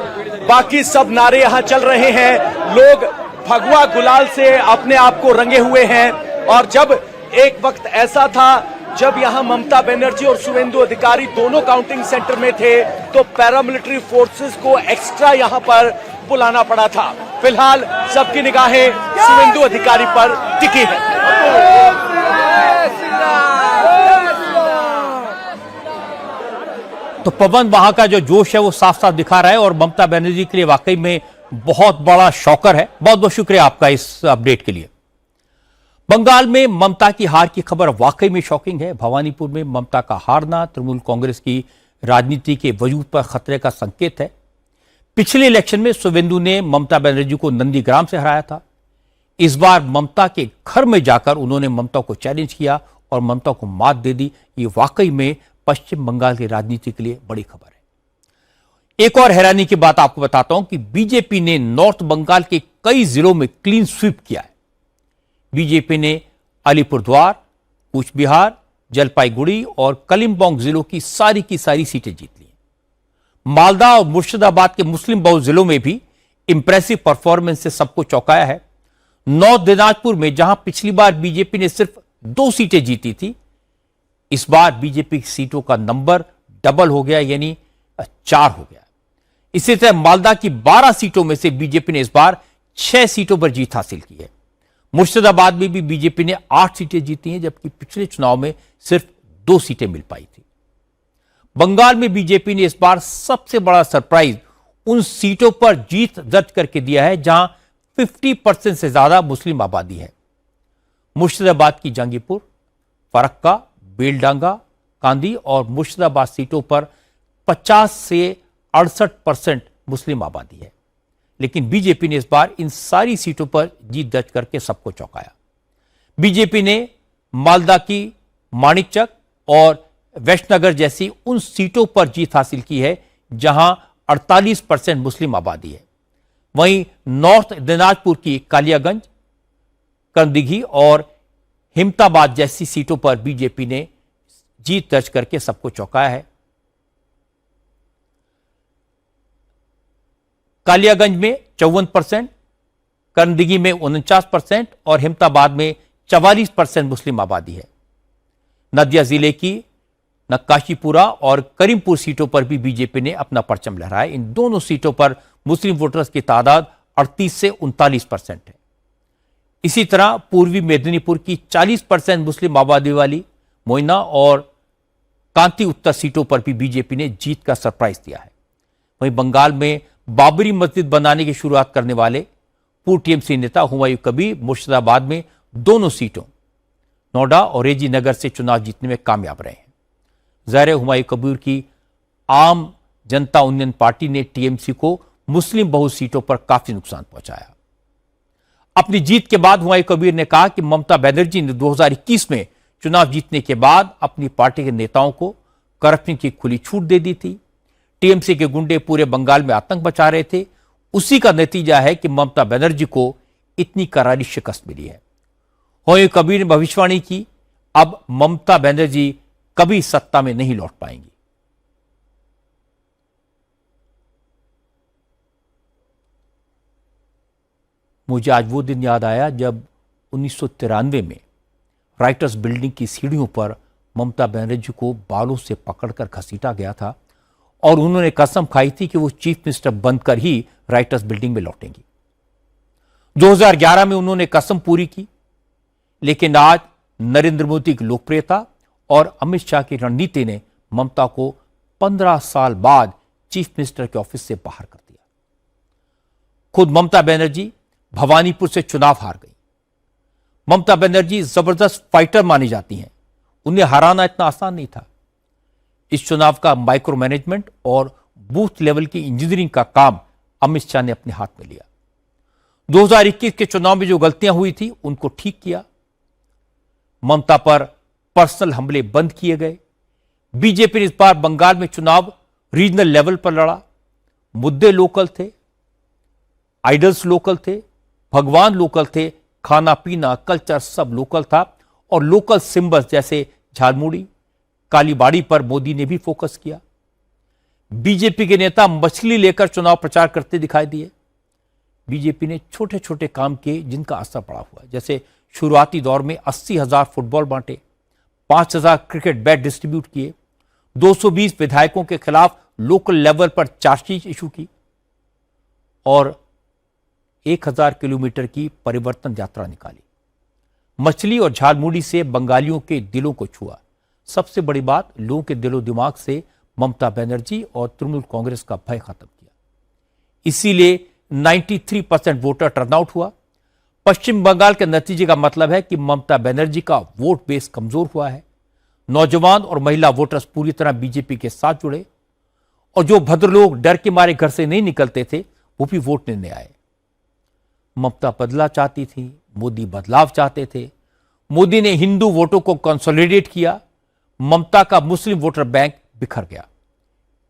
बाकी सब नारे यहाँ चल रहे हैं। लोग भगवा गुलाल से अपने आप को रंगे हुए हैं और जब एक वक्त ऐसा था जब यहां ममता बनर्जी और शुवेंदु अधिकारी दोनों काउंटिंग सेंटर में थे, तो पैरामिलिट्री फोर्सेस को एक्स्ट्रा यहां पर बुलाना पड़ा था। फिलहाल सबकी निगाहें शुवेंदु अधिकारी पर टिकी है। तो पवन, वहां का जो जोश है वो साफ साफ दिखा रहा है और ममता बनर्जी के लिए वाकई में बहुत बड़ा शॉकर है। बहुत बहुत शुक्रिया आपका इस अपडेट के लिए। बंगाल में ममता की हार की खबर वाकई में शॉकिंग है। भवानीपुर में ममता का हारना तृणमूल कांग्रेस की राजनीति के वजूद पर खतरे का संकेत है। पिछले इलेक्शन में शुवेंदु ने ममता बनर्जी को नंदीग्राम से हराया था। इस बार ममता के घर में जाकर उन्होंने ममता को चैलेंज किया और ममता को मात दे दी। ये वाकई में पश्चिम बंगाल की राजनीति के लिए बड़ी खबर है। एक और हैरानी की बात आपको बताता हूं कि बीजेपी ने नॉर्थ बंगाल के कई जिलों में क्लीन स्वीप किया है। बीजेपी ने अलीपुरद्वार, कूच बिहार, जलपाईगुड़ी और कलिम्पोंग जिलों की सारी सीटें जीत ली। मालदा और मुर्शिदाबाद के मुस्लिम बहुल जिलों में भी इंप्रेसिव परफॉर्मेंस से सबको चौंकाया है। नॉर्थ दिनाजपुर में जहां पिछली बार बीजेपी ने सिर्फ 2 सीटें जीती थी, इस बार बीजेपी की सीटों का नंबर डबल हो गया, यानी 4 हो गया। इसी तरह मालदा की 12 सीटों में से बीजेपी ने इस बार 6 सीटों पर जीत हासिल की है। मुर्शिदाबाद में भी बीजेपी ने 8 सीटें जीती हैं, जबकि पिछले चुनाव में सिर्फ 2 सीटें मिल पाई थी। बंगाल में बीजेपी ने इस बार सबसे बड़ा सरप्राइज उन सीटों पर जीत दर्ज करके दिया है जहां 50% से ज्यादा मुस्लिम आबादी है। मुर्शिदाबाद की जंगीपुर, फरक्का, बेलडांगा, कांदी और मुर्शिदाबाद सीटों पर 50 से 68% मुस्लिम आबादी है। लेकिन बीजेपी ने इस बार इन सारी सीटों पर जीत दर्ज करके सबको चौंकाया। बीजेपी ने मालदा की माणिकचक और वैष्णगर जैसी उन सीटों पर जीत हासिल की है जहां 48% मुस्लिम आबादी है। वहीं नॉर्थ दिनाजपुर की कालियागंज, करंदिघी और हिमताबाद जैसी सीटों पर बीजेपी ने जीत दर्ज करके सबको चौंकाया है। कालियागंज में 54%, करंदिघी में 49% और हिमताबाद में 44% मुस्लिम आबादी है। नदिया जिले की नक्काशीपुरा और करीमपुर सीटों पर भी बीजेपी ने अपना परचम लहराया। इन दोनों सीटों पर मुस्लिम वोटर्स की तादाद 38 से 39% है। इसी तरह पूर्वी मेदिनीपुर की 40% मुस्लिम आबादी वाली मोइना और कांति उत्तर सीटों पर भी बीजेपी ने जीत का सरप्राइज दिया है। वहीं बंगाल में बाबरी मस्जिद बनाने की शुरुआत करने वाले पूर्व टीएमसी नेता हुमायूं कबीर मुर्शिदाबाद में दोनों सीटों नोएडा और रेजी नगर से चुनाव जीतने में कामयाब रहे हैं। ज़ाहिर है हुमायूं कबीर की आम जनता यूनियन पार्टी ने टीएमसी को मुस्लिम बहुल सीटों पर काफी नुकसान पहुंचाया। अपनी जीत के बाद हुमायूं कबीर ने कहा कि ममता बनर्जी ने 2021 में चुनाव जीतने के बाद अपनी पार्टी के नेताओं को करप्शन की खुली छूट दे दी थी। टीएमसी के गुंडे पूरे बंगाल में आतंक मचा रहे थे। उसी का नतीजा है कि ममता बनर्जी को इतनी करारी शिकस्त मिली है। हुमायूं कबीर ने भविष्यवाणी की, अब ममता बनर्जी कभी सत्ता में नहीं लौट पाएंगी। मुझे आज वो दिन याद आया जब 1993 में राइटर्स बिल्डिंग की सीढ़ियों पर ममता बनर्जी को बालों से पकड़कर घसीटा गया था और उन्होंने कसम खाई थी कि वो चीफ मिनिस्टर बनकर ही राइटर्स बिल्डिंग में लौटेंगी। 2011 में उन्होंने कसम पूरी की, लेकिन आज नरेंद्र मोदी की लोकप्रियता और अमित शाह की रणनीति ने ममता को 15 साल बाद चीफ मिनिस्टर के ऑफिस से बाहर कर दिया। खुद ममता बनर्जी भवानीपुर से चुनाव हार गई। ममता बनर्जी जबरदस्त फाइटर मानी जाती हैं। उन्हें हराना इतना आसान नहीं था। इस चुनाव का माइक्रो मैनेजमेंट और बूथ लेवल की इंजीनियरिंग का काम अमित शाह ने अपने हाथ में लिया। 2021 के चुनाव में जो गलतियां हुई थी उनको ठीक किया। ममता पर पर्सनल हमले बंद किए गए। बीजेपी ने इस बार बंगाल में चुनाव रीजनल लेवल पर लड़ा। मुद्दे लोकल थे, आइडल्स लोकल थे, भगवान लोकल थे, खाना पीना कल्चर सब लोकल था और लोकल सिंबल्स जैसे झालमुड़ी, कालीबाड़ी पर मोदी ने भी फोकस किया। बीजेपी के नेता मछली लेकर चुनाव प्रचार करते दिखाई दिए। बीजेपी ने छोटे छोटे काम किए जिनका असर बड़ा हुआ, जैसे शुरुआती दौर में 80,000 फुटबॉल बांटे, 5,000 क्रिकेट बैट डिस्ट्रीब्यूट किए, 220 विधायकों के खिलाफ लोकल लेवल पर चार्जशीट इशू की और 1000 किलोमीटर की परिवर्तन यात्रा निकाली। मछली और झालमुड़ी से बंगालियों के दिलों को छुआ। सबसे बड़ी बात, लोगों के दिलो दिमाग से ममता बनर्जी और तृणमूल कांग्रेस का भय खत्म किया। इसीलिए 93% वोटर टर्नआउट हुआ। पश्चिम बंगाल के नतीजे का मतलब है कि ममता बनर्जी का वोट बेस कमजोर हुआ है। नौजवान और महिला वोटर्स पूरी तरह बीजेपी के साथ जुड़े और जो भद्र लोग डर के मारे घर से नहीं निकलते थे वो भी वोट देने आए। ममता बदला चाहती थी, मोदी बदलाव चाहते थे। मोदी ने हिंदू वोटों को कंसोलिडेट किया। ममता का मुस्लिम वोटर बैंक बिखर गया।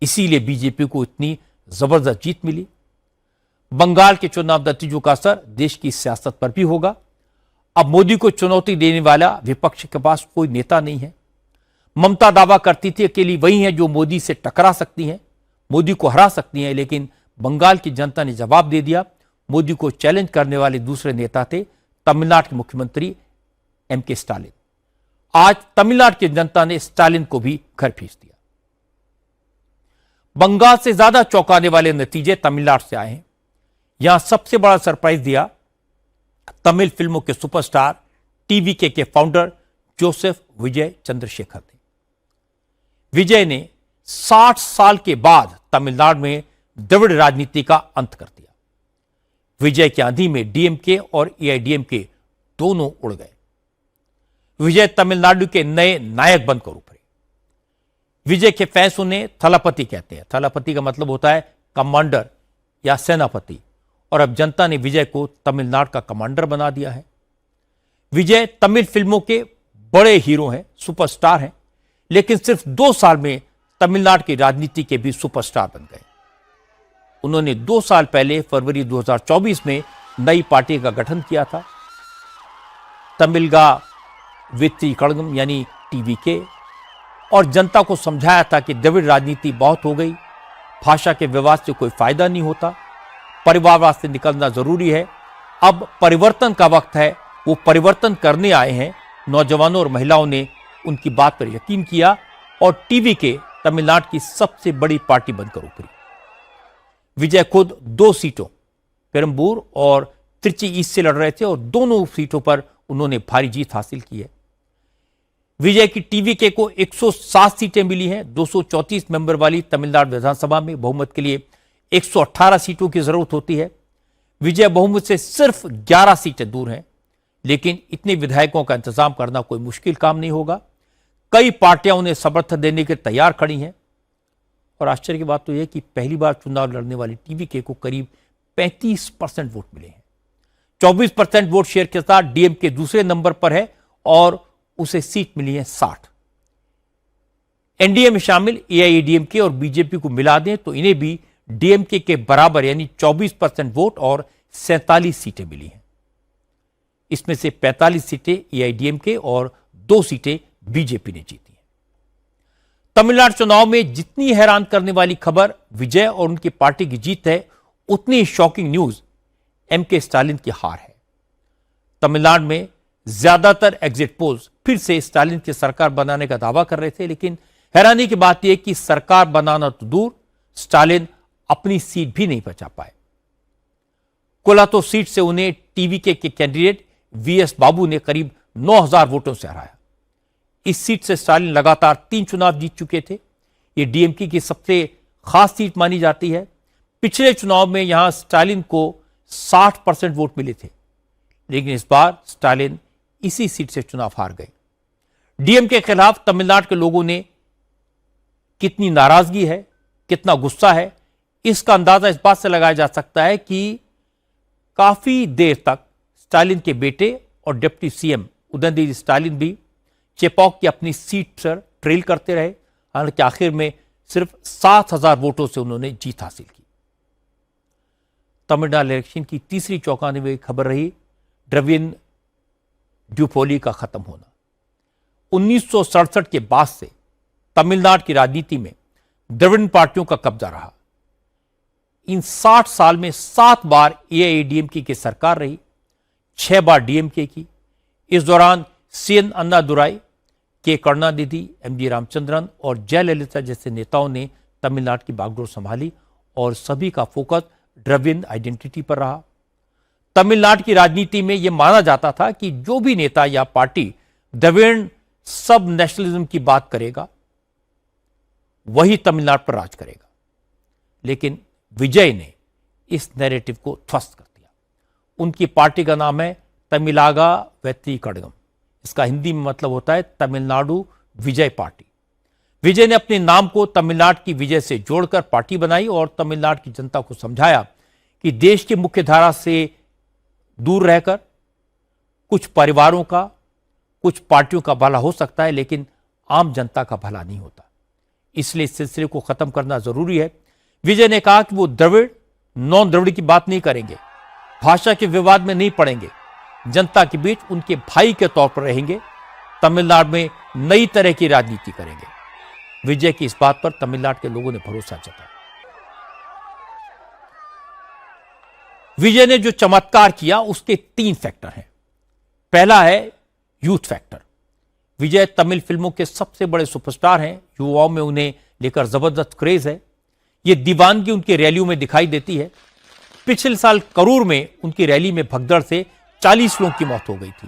इसीलिए बीजेपी को इतनी जबरदस्त जीत मिली। बंगाल के चुनाव नतीजों का असर देश की सियासत पर भी होगा। अब मोदी को चुनौती देने वाला विपक्ष के पास कोई नेता नहीं है। ममता दावा करती थी अकेली वही है जो मोदी से टकरा सकती हैं, मोदी को हरा सकती हैं, लेकिन बंगाल की जनता ने जवाब दे दिया। मोदी को चैलेंज करने वाले दूसरे नेता थे तमिलनाडु के मुख्यमंत्री एम.के. स्टालिन। आज तमिलनाडु की जनता ने स्टालिन को भी घर भेज दिया। बंगाल से ज्यादा चौंकाने वाले नतीजे तमिलनाडु से आए हैं। यहां सबसे बड़ा सरप्राइज दिया तमिल फिल्मों के सुपरस्टार टीवीके के फाउंडर जोसेफ विजय चंद्रशेखर ने। विजय ने 60 साल के बाद तमिलनाडु में द्रविड़ राजनीति का अंत कर दिया। विजय की आंधी में डीएमके और एआईडीएमके दोनों उड़ गए। विजय तमिलनाडु के नए नायक बनकर उभरे। विजय के फैंस उन्हें थलापति कहते हैं। थलापति का मतलब होता है कमांडर या सेनापति, और अब जनता ने विजय को तमिलनाडु का कमांडर बना दिया है। विजय तमिल फिल्मों के बड़े हीरो हैं, सुपरस्टार हैं, लेकिन सिर्फ 2 साल में तमिलनाडु की राजनीति के भी सुपरस्टार बन गए। उन्होंने 2 साल पहले फरवरी 2024 में नई पार्टी का गठन किया था, तमिलगा वेत्री कड़गम यानी टीवीके, और जनता को समझाया था कि द्रविड़ राजनीति बहुत हो गई, भाषा के विवाद से कोई फायदा नहीं होता, परिवारवाद से निकलना जरूरी है, अब परिवर्तन का वक्त है। वो परिवर्तन करने आए हैं। नौजवानों और महिलाओं ने उनकी बात पर यकीन किया और टीवीके तमिलनाडु की सबसे बड़ी पार्टी बनकर उभरी। विजय खुद 2 सीटों पेरंबूर और त्रिची ईस्ट से लड़ रहे थे और दोनों सीटों पर उन्होंने भारी जीत हासिल की है। विजय की टीवीके को 107 सीटें मिली हैं। 234 मेंबर वाली तमिलनाडु विधानसभा में बहुमत के लिए 118 सीटों की जरूरत होती है। विजय बहुमत से सिर्फ 11 सीटें दूर हैं, लेकिन इतने विधायकों का इंतजाम करना कोई मुश्किल काम नहीं होगा। कई पार्टियां उन्हें समर्थन देने के तैयार खड़ी हैं। और आश्चर्य की बात तो यह कि पहली बार चुनाव लड़ने वाली टीवीके को करीब 35% वोट मिले हैं। 24% वोट शेयर के साथ डीएमके दूसरे नंबर पर है और उसे सीट मिली है 60। एनडीए में शामिल एआईएडीएमके और बीजेपी को मिला दें तो इन्हें भी डीएमके के बराबर यानी 24% वोट और 47 सीटें मिली हैं। इसमें से 45 सीटें एआईएडीएमके और 2 सीटें बीजेपी ने जीती हैं। तमिलनाडु चुनाव में जितनी हैरान करने वाली खबर विजय और उनकी पार्टी की जीत है, उतनी शॉकिंग न्यूज एम.के. स्टालिन की हार है। तमिलनाडु में ज्यादातर एग्जिट पोल्स फिर से स्टालिन की सरकार बनाने का दावा कर रहे थे, लेकिन हैरानी की बात यह कि सरकार बनाना तो दूर, स्टालिन अपनी सीट भी नहीं बचा पाए। कोलातो सीट से उन्हें टीवीके के कैंडिडेट वीएस बाबू ने करीब 9000 वोटों से हराया। इस सीट से स्टालिन लगातार 3 चुनाव जीत चुके थे। यह डीएमके की सबसे खास सीट मानी जाती है। पिछले चुनाव में यहां स्टालिन को 60% वोट मिले थे, लेकिन इस बार स्टालिन इसी सीट से चुनाव हार गए। डीएमके के खिलाफ तमिलनाडु के लोगों ने कितनी नाराजगी है, कितना गुस्सा है, इसका अंदाजा इस बात से लगाया जा सकता है कि काफी देर तक स्टालिन के बेटे और डिप्टी सीएम उदयनिधि स्टालिन भी चेपॉक की अपनी सीट पर ट्रेल करते रहे। हालांकि आखिर में सिर्फ 7000 वोटों से उन्होंने जीत हासिल की। तमिलनाडु इलेक्शन की तीसरी चौंकाने वाली खबर रही द्रविड़ ड्यूपोली का खत्म होना। 1967 के बाद से तमिलनाडु की राजनीति में द्रविड़ पार्टियों का कब्जा रहा। इन 60 साल में 7 बार एआईएडीएमके की सरकार रही, 6 बार डीएमके की। इस दौरान सीएन अन्नादुराई, के करुणानिधि, एमजी रामचंद्रन और जयललिता जैसे नेताओं ने तमिलनाडु की बागडोर संभाली और सभी का फोकस द्रविड़ आइडेंटिटी पर रहा। तमिलनाडु की राजनीति में यह माना जाता था कि जो भी नेता या पार्टी द्रविड़ सब नेशनलिज्म की बात करेगा वही तमिलनाडु पर राज करेगा। लेकिन विजय ने इस नैरेटिव को ध्वस्त कर दिया। उनकी पार्टी का नाम है तमिलागा वेत्री कड़गम। इसका हिंदी में मतलब होता है तमिलनाडु विजय पार्टी। विजय ने अपने नाम को तमिलनाडु की विजय से जोड़कर पार्टी बनाई और तमिलनाडु की जनता को समझाया कि देश की मुख्य धारा से दूर रहकर कुछ परिवारों का, कुछ पार्टियों का भला हो सकता है, लेकिन आम जनता का भला नहीं होता। इसलिए इस सिलसिले को खत्म करना जरूरी है। विजय ने कहा कि वो द्रविड़ नॉन द्रविड़ की बात नहीं करेंगे, भाषा के विवाद में नहीं पड़ेंगे, जनता के बीच उनके भाई के तौर पर रहेंगे, तमिलनाडु में नई तरह की राजनीति करेंगे। विजय की इस बात पर तमिलनाडु के लोगों ने भरोसा जताया। विजय ने जो चमत्कार किया उसके 3 फैक्टर हैं। पहला है यूथ फैक्टर। विजय तमिल फिल्मों के सबसे बड़े सुपरस्टार हैं, युवाओं में उन्हें लेकर जबरदस्त क्रेज है। यह दीवानगी उनकी रैलियों में दिखाई देती है। पिछले साल करूर में उनकी रैली में भगदड़ से 40 लोगों की मौत हो गई थी,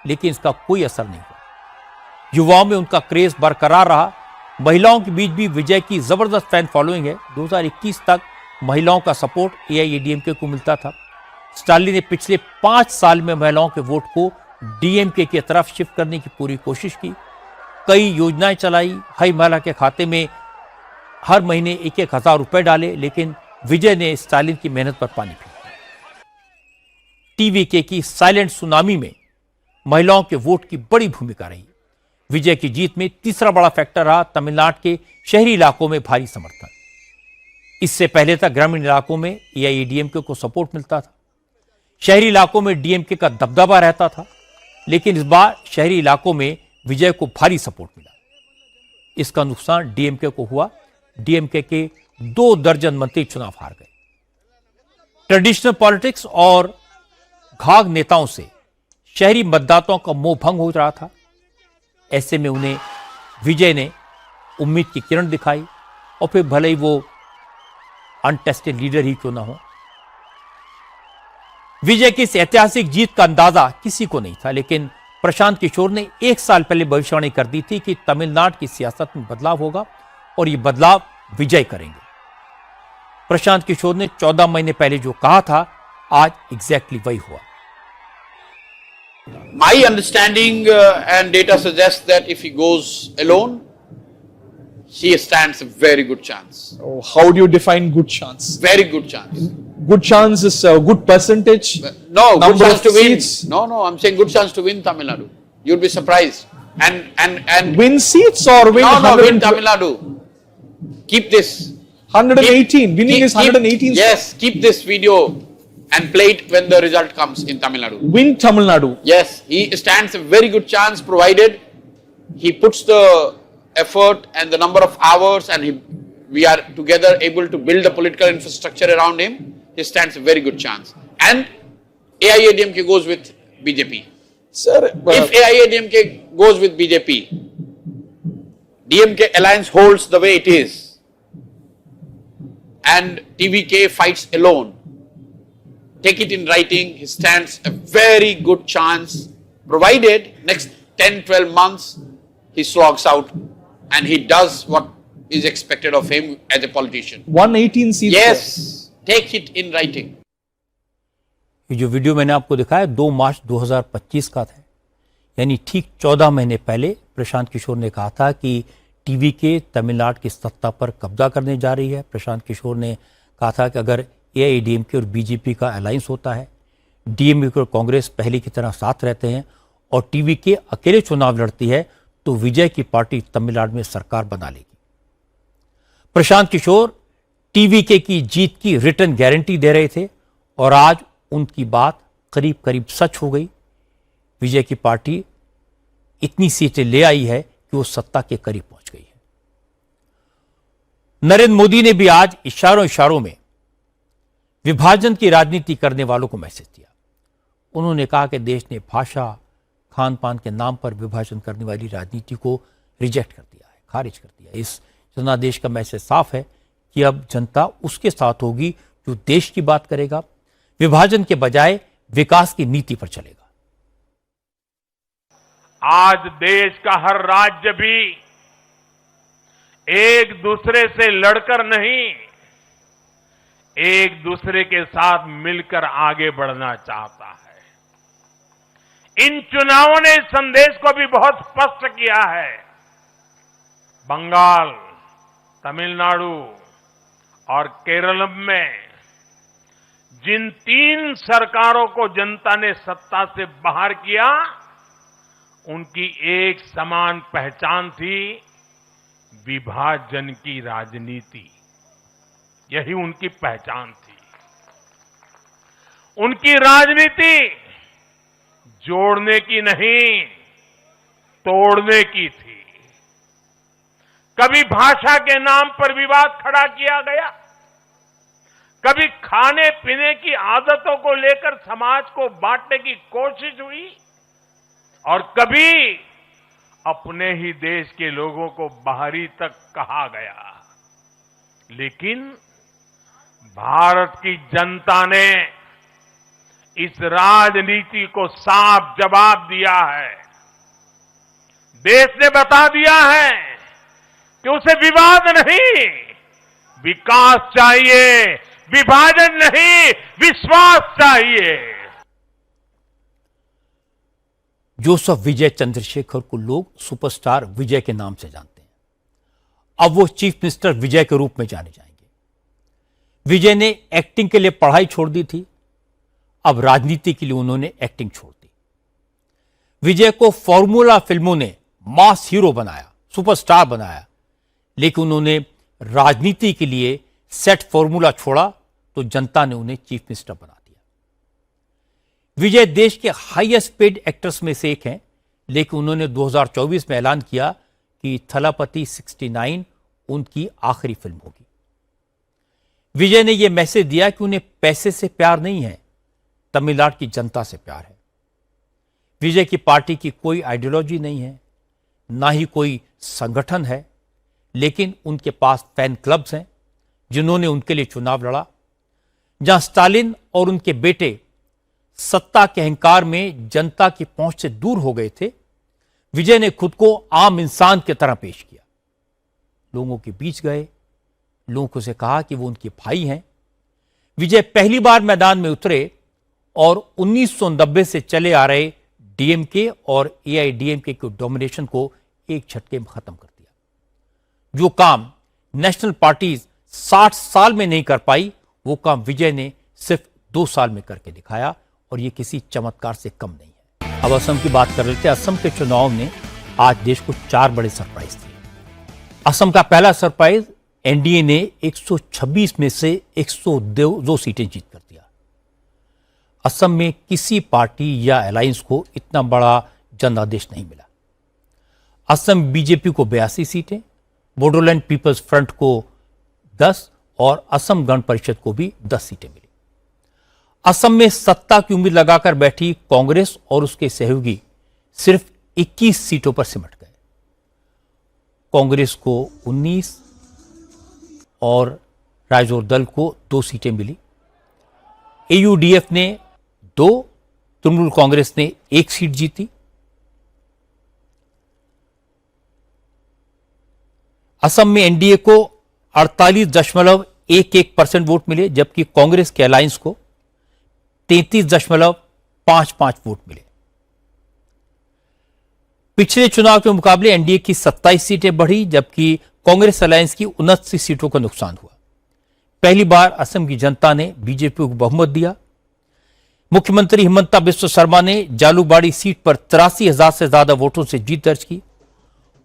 लेकिन इसका कोई असर नहीं हुआ। युवाओं में उनका क्रेज बरकरार रहा। महिलाओं के बीच भी विजय की जबरदस्त फैन फॉलोइंग है। 2021 तक महिलाओं का सपोर्ट एआईएडीएमके को मिलता था। स्टालिन ने पिछले 5 साल में महिलाओं के वोट को डीएमके की तरफ शिफ्ट करने की पूरी कोशिश की। कई योजनाएं चलाई, हर महिला के खाते में हर महीने 1,000 रुपए डाले, लेकिन विजय ने स्टालिन की मेहनत पर पानी फेंका। टीवीके की साइलेंट सुनामी में महिलाओं के वोट की बड़ी भूमिका रही। विजय की जीत में तीसरा बड़ा फैक्टर रहा तमिलनाडु के शहरी इलाकों में भारी समर्थन। इससे पहले तक ग्रामीण इलाकों में एआईएडीएमके को सपोर्ट मिलता था, शहरी इलाकों में डीएमके का दबदबा रहता था, लेकिन इस बार शहरी इलाकों में विजय को भारी सपोर्ट मिला। इसका नुकसान डीएमके को हुआ। डीएमके के 2 दर्जन मंत्री चुनाव हार गए। ट्रेडिशनल पॉलिटिक्स और घाघ नेताओं से शहरी मतदाताओं का मोह भंग हो रहा था। ऐसे में उन्हें विजय ने उम्मीद की किरण दिखाई, और फिर भले ही वो अनटेस्टेड लीडर ही क्यों ना हो। विजय की इस ऐतिहासिक जीत का अंदाजा किसी को नहीं था, लेकिन प्रशांत किशोर ने 1 साल पहले भविष्यवाणी कर दी थी कि तमिलनाडु की सियासत में बदलाव होगा और यह बदलाव विजय करेंगे। प्रशांत किशोर ने 14 महीने पहले जो कहा था, आज एग्जैक्टली वही हुआ। My understanding and data suggests that if he goes alone, he stands a very good chance. Oh, how do you define good chance? Very good chance. Good chance is a good percentage. No, good number chance of to win. seats. No, I'm saying good chance to win Tamil Nadu. You'd be surprised. And Win seats or win no, 100 win Tamil Nadu. Keep this. 118. Winning is 118. Yes, keep this video and play it when the result comes in Tamil Nadu. Win Tamil Nadu. Yes, he stands a very good chance provided he puts the effort and the number of hours and we are together able to build the political infrastructure around him. He stands a very good chance. And AIADMK goes with BJP. Sir, If AIADMK goes with BJP, DMK alliance holds the way it is, and TVK fights alone, take it in writing, he stands a very good chance, provided next 10-12 months he slogs out and he does what is expected of him as a politician. 118 seats. Yes, sir. take it in writing. ये जो video मैंने आपको दिखाया 2 मार्च 2025 का था, यानी ठीक 14 महीने पहले प्रशांत किशोर ने कहा था कि टीवीके तमिलनाडु की सत्ता पर कब्जा करने जा रही है। प्रशांत किशोर ने कहा था कि अगर एआईएडीएमके और बीजेपी का अलायंस होता है, डीएमके और कांग्रेस पहले की तरह साथ रहते हैं और टीवीके अकेले चुनाव लड़ती है, तो विजय की पार्टी तमिलनाडु में सरकार बना लेगी। प्रशांत किशोर टीवीके की जीत की रिटर्न गारंटी दे रहे थे और आज उनकी बात करीब करीब सच हो गई। विजय की पार्टी इतनी सीटें ले आई है कि वो सत्ता के करीब पहुंच गई है। नरेंद्र मोदी ने भी आज इशारों इशारों में विभाजन की राजनीति करने वालों को मैसेज दिया। उन्होंने कहा कि देश ने भाषा, खान पान के नाम पर विभाजन करने वाली राजनीति को रिजेक्ट कर दिया है, खारिज कर दिया है। इस जनादेश का मैसेज साफ है कि अब जनता उसके साथ होगी जो देश की बात करेगा, विभाजन के बजाय विकास की नीति पर चलेगा। आज देश का हर राज्य भी एक दूसरे से लड़कर नहीं, एक दूसरे के साथ मिलकर आगे बढ़ना चाहता है। इन चुनावों ने इस संदेश को भी बहुत स्पष्ट किया है। बंगाल, तमिलनाडु और केरल में जिन 3 सरकारों को जनता ने सत्ता से बाहर किया, उनकी एक समान पहचान थी, विभाजन की राजनीति। यही उनकी पहचान थी। उनकी राजनीति जोड़ने की नहीं, तोड़ने की थी। कभी भाषा के नाम पर विवाद खड़ा किया गया, कभी खाने पीने की आदतों को लेकर समाज को बांटने की कोशिश हुई, और कभी अपने ही देश के लोगों को बाहरी तक कहा गया। लेकिन भारत की जनता ने इस राजनीति को साफ जवाब दिया है। देश ने बता दिया है कि उसे विवाद नहीं, विकास चाहिए, विभाजन नहीं, विश्वास चाहिए। जोसेफ विजय चंद्रशेखर को लोग सुपरस्टार विजय के नाम से जानते हैं। अब वो चीफ मिनिस्टर विजय के रूप में जाने जाएंगे। विजय ने एक्टिंग के लिए पढ़ाई छोड़ दी थी, अब राजनीति के लिए उन्होंने एक्टिंग छोड़ दी। विजय को फॉर्मूला फिल्मों ने मास हीरो बनाया, सुपरस्टार बनाया, लेकिन उन्होंने राजनीति के लिए सेट फॉर्मूला छोड़ा तो जनता ने उन्हें चीफ मिनिस्टर बना दिया। विजय देश के हाईएस्ट पेड एक्टर्स में से एक हैं, लेकिन उन्होंने 2024 में ऐलान किया कि थलापति 69 उनकी आखिरी फिल्म होगी। विजय ने यह मैसेज दिया कि उन्हें पैसे से प्यार नहीं है, तमिलनाडु की जनता से प्यार है। विजय की पार्टी की कोई आइडियोलॉजी नहीं है, ना ही कोई संगठन है, लेकिन उनके पास फैन क्लब्स हैं जिन्होंने उनके लिए चुनाव लड़ा। जहां स्टालिन और उनके बेटे सत्ता के अहंकार में जनता की पहुंच से दूर हो गए थे, विजय ने खुद को आम इंसान की तरह पेश किया। लोगों के बीच गए, लोगों से कहा कि वो उनके भाई हैं। विजय पहली बार मैदान में उतरे और 1990 से चले आ रहे डीएमके और एआईडीएमके के डोमिनेशन को एक झटके में खत्म कर दिया। जो काम नेशनल पार्टीज 60 साल में नहीं कर पाई, वो काम विजय ने सिर्फ 2 साल में करके दिखाया, और ये किसी चमत्कार से कम नहीं है। अब असम की बात कर रहे थे। असम के चुनाव ने आज देश को 4 बड़े सरप्राइज दिए। असम का पहला सरप्राइज, एनडीए ने 126 में से 102 सीटें जीत कर दिया। असम में किसी पार्टी या अलायंस को इतना बड़ा जनादेश नहीं मिला। असम बीजेपी को 82 सीटें, बोडोलैंड पीपल्स फ्रंट को 10 और असम गण परिषद को भी 10 सीटें मिली। असम में सत्ता की उम्मीद लगाकर बैठी कांग्रेस और उसके सहयोगी सिर्फ 21 सीटों पर सिमट गए। कांग्रेस को 19 और राइजोर दल को 2 सीटें मिली। एयूडीएफ ने 2, तृणमूल कांग्रेस ने 1 सीट जीती। असम में एनडीए को 48.11% वोट मिले, जबकि कांग्रेस के अलायंस को 33.55 वोट मिले। पिछले चुनाव के मुकाबले एनडीए की 27 सीटें बढ़ी, जबकि कांग्रेस अलायंस की 29 सीटों का नुकसान हुआ। पहली बार असम की जनता ने बीजेपी को बहुमत दिया। मुख्यमंत्री हिमंता बिस्वा शर्मा ने जालूबाड़ी सीट पर 83,000 से ज्यादा वोटों से जीत दर्ज की।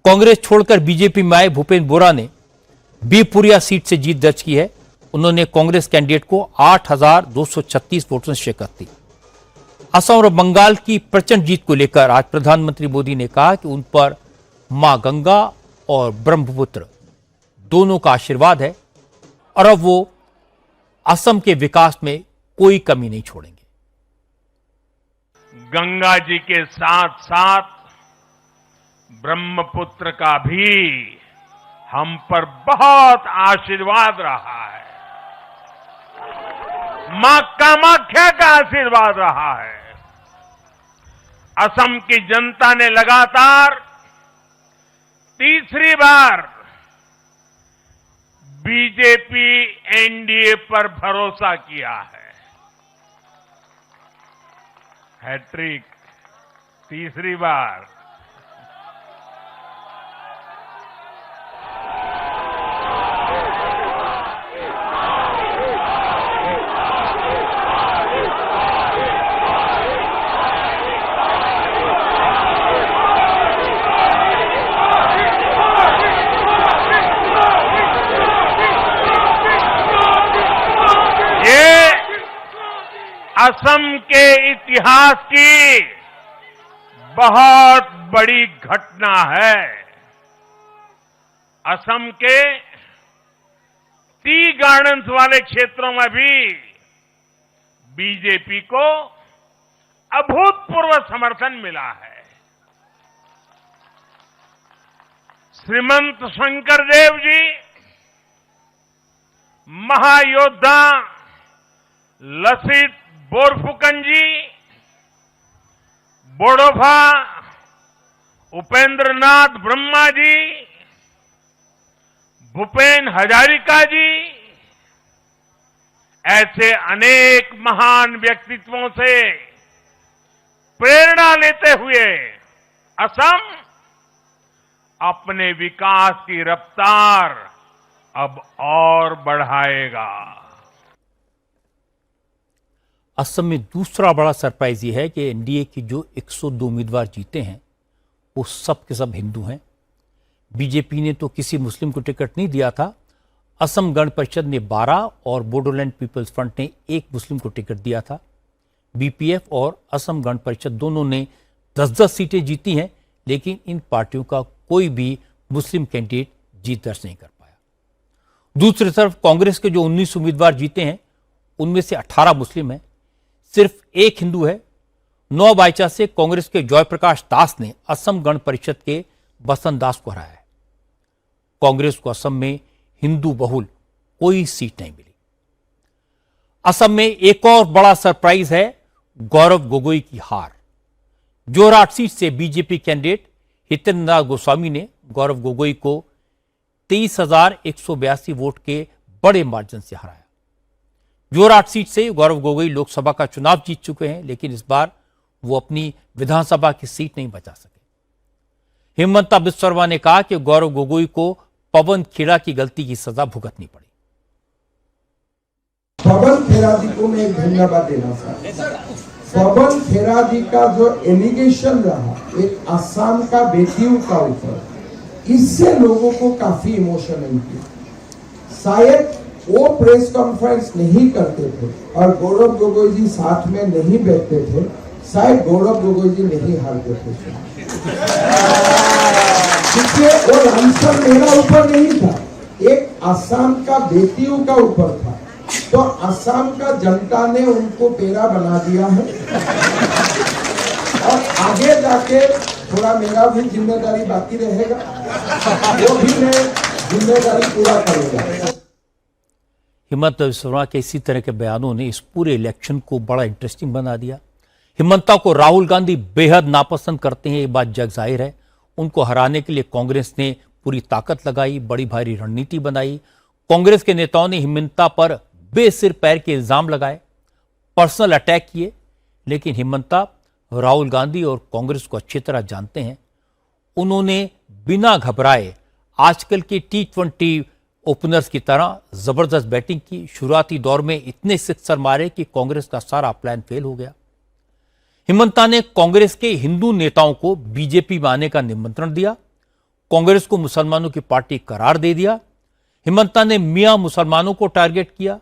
कांग्रेस छोड़कर बीजेपी में आए भूपेंद्र बोरा ने बीपुरिया सीट से जीत दर्ज की है। उन्होंने कांग्रेस कैंडिडेट को 8,236 वोटों से शिकस्त दी। असम और बंगाल की प्रचंड जीत को लेकर आज प्रधानमंत्री मोदी ने कहा कि उन पर मां गंगा और ब्रह्मपुत्र दोनों का आशीर्वाद है, और अब वो असम के विकास में कोई कमी नहीं छोड़ेंगे। गंगा जी के साथ साथ ब्रह्मपुत्र का भी हम पर बहुत आशीर्वाद रहा है। मां कामाख्या का आशीर्वाद रहा है। असम की जनता ने लगातार तीसरी बार बीजेपी एनडीए पर भरोसा किया है। हैट्रिक, तीसरी बार। असम के इतिहास की बहुत बड़ी घटना है। असम के टी गार्डन्स वाले क्षेत्रों में भी बीजेपी को अभूतपूर्व समर्थन मिला है। श्रीमंत शंकरदेव जी, महायोद्धा लसित बोरफुकन जी, बोडोफा उपेंद्रनाथ ब्रह्मा जी, भूपेन हजारिका जी, ऐसे अनेक महान व्यक्तित्वों से प्रेरणा लेते हुए असम अपने विकास की रफ्तार अब और बढ़ाएगा। असम में दूसरा बड़ा सरप्राइज ये है कि एनडीए की जो 102 उम्मीदवार जीते हैं वो सब के सब हिंदू हैं। बीजेपी ने तो किसी मुस्लिम को टिकट नहीं दिया था। असम गण परिषद ने 12 और बोडोलैंड पीपल्स फ्रंट ने 1 मुस्लिम को टिकट दिया था। बीपीएफ और असम गण परिषद दोनों ने 10-10 सीटें जीती हैं, लेकिन इन पार्टियों का कोई भी मुस्लिम कैंडिडेट जीत दर्ज नहीं कर पाया। दूसरी तरफ कांग्रेस के जो 19 उम्मीदवार जीते हैं उनमें से 18 मुस्लिम हैं, सिर्फ 1 हिंदू है। 9 बाईचा से कांग्रेस के जयप्रकाश दास ने असम गण परिषद के बसंत दास को हराया है। कांग्रेस को असम में हिंदू बहुल कोई सीट नहीं मिली। असम में एक और बड़ा सरप्राइज है गौरव गोगोई की हार। जोरहाट सीट से बीजेपी कैंडिडेट हितेंद्र नाथ गोस्वामी ने गौरव गोगोई को 23,182 वोट के बड़े मार्जिन से हराया। जोरहाट सीट से गौरव गोगोई लोकसभा का चुनाव जीत चुके हैं, लेकिन इस बार वो अपनी विधानसभा की सीट नहीं बचा सके। हिमंता बिस्वा शर्मा ने कहा कि गौरव गोगोई को पवन खेड़ा की गलती की सजा भुगतनी पड़ी। पवन खेड़ा जी को मैं एक धन्यवाद देना चाहता हूं। पवन खेड़ा जी का जो एलिगेशन रहा एक असम का बेटियों का ऊपर, इससे लोगों को काफी इमोशन आई थी। शायद वो प्रेस कॉन्फ्रेंस नहीं करते थे और गौरव गोगोई जी साथ में नहीं बैठते थे, शायद गौरव गोगोई जी नहीं हारते थे। क्योंकि वो आंसर मेरा ऊपर नहीं था, एक असम का बेटियों का ऊपर था। तो असम का जनता ने उनको पेड़ा बना दिया है और आगे जाके थोड़ा मेरा भी जिम्मेदारी बाकी रहेगा, वो भी मैं जिम्मेदारी पूरा करूंगा। हिमंता बिस्वा शर्मा के इसी तरह के बयानों ने इस पूरे इलेक्शन को बड़ा इंटरेस्टिंग बना दिया। हिमंता को राहुल गांधी बेहद नापसंद करते हैं, ये बात जग जाहिर है। उनको हराने के लिए कांग्रेस ने पूरी ताकत लगाई, बड़ी भारी रणनीति बनाई। कांग्रेस के नेताओं ने हिमंता पर बेसिर पैर के इल्जाम लगाए, पर्सनल अटैक किए, लेकिन हिमंता राहुल गांधी और कांग्रेस को अच्छी तरह जानते हैं। उन्होंने बिना घबराए आजकल के T20 ओपनर्स की तरह जबरदस्त बैटिंग की। शुरुआती दौर में इतने सिक्सर मारे कि कांग्रेस का सारा प्लान फेल हो गया। हिमंता ने कांग्रेस के हिंदू नेताओं को बीजेपी में आने का निमंत्रण दिया, कांग्रेस को मुसलमानों की पार्टी करार दे दिया। हिमंता ने मियां मुसलमानों को टारगेट किया।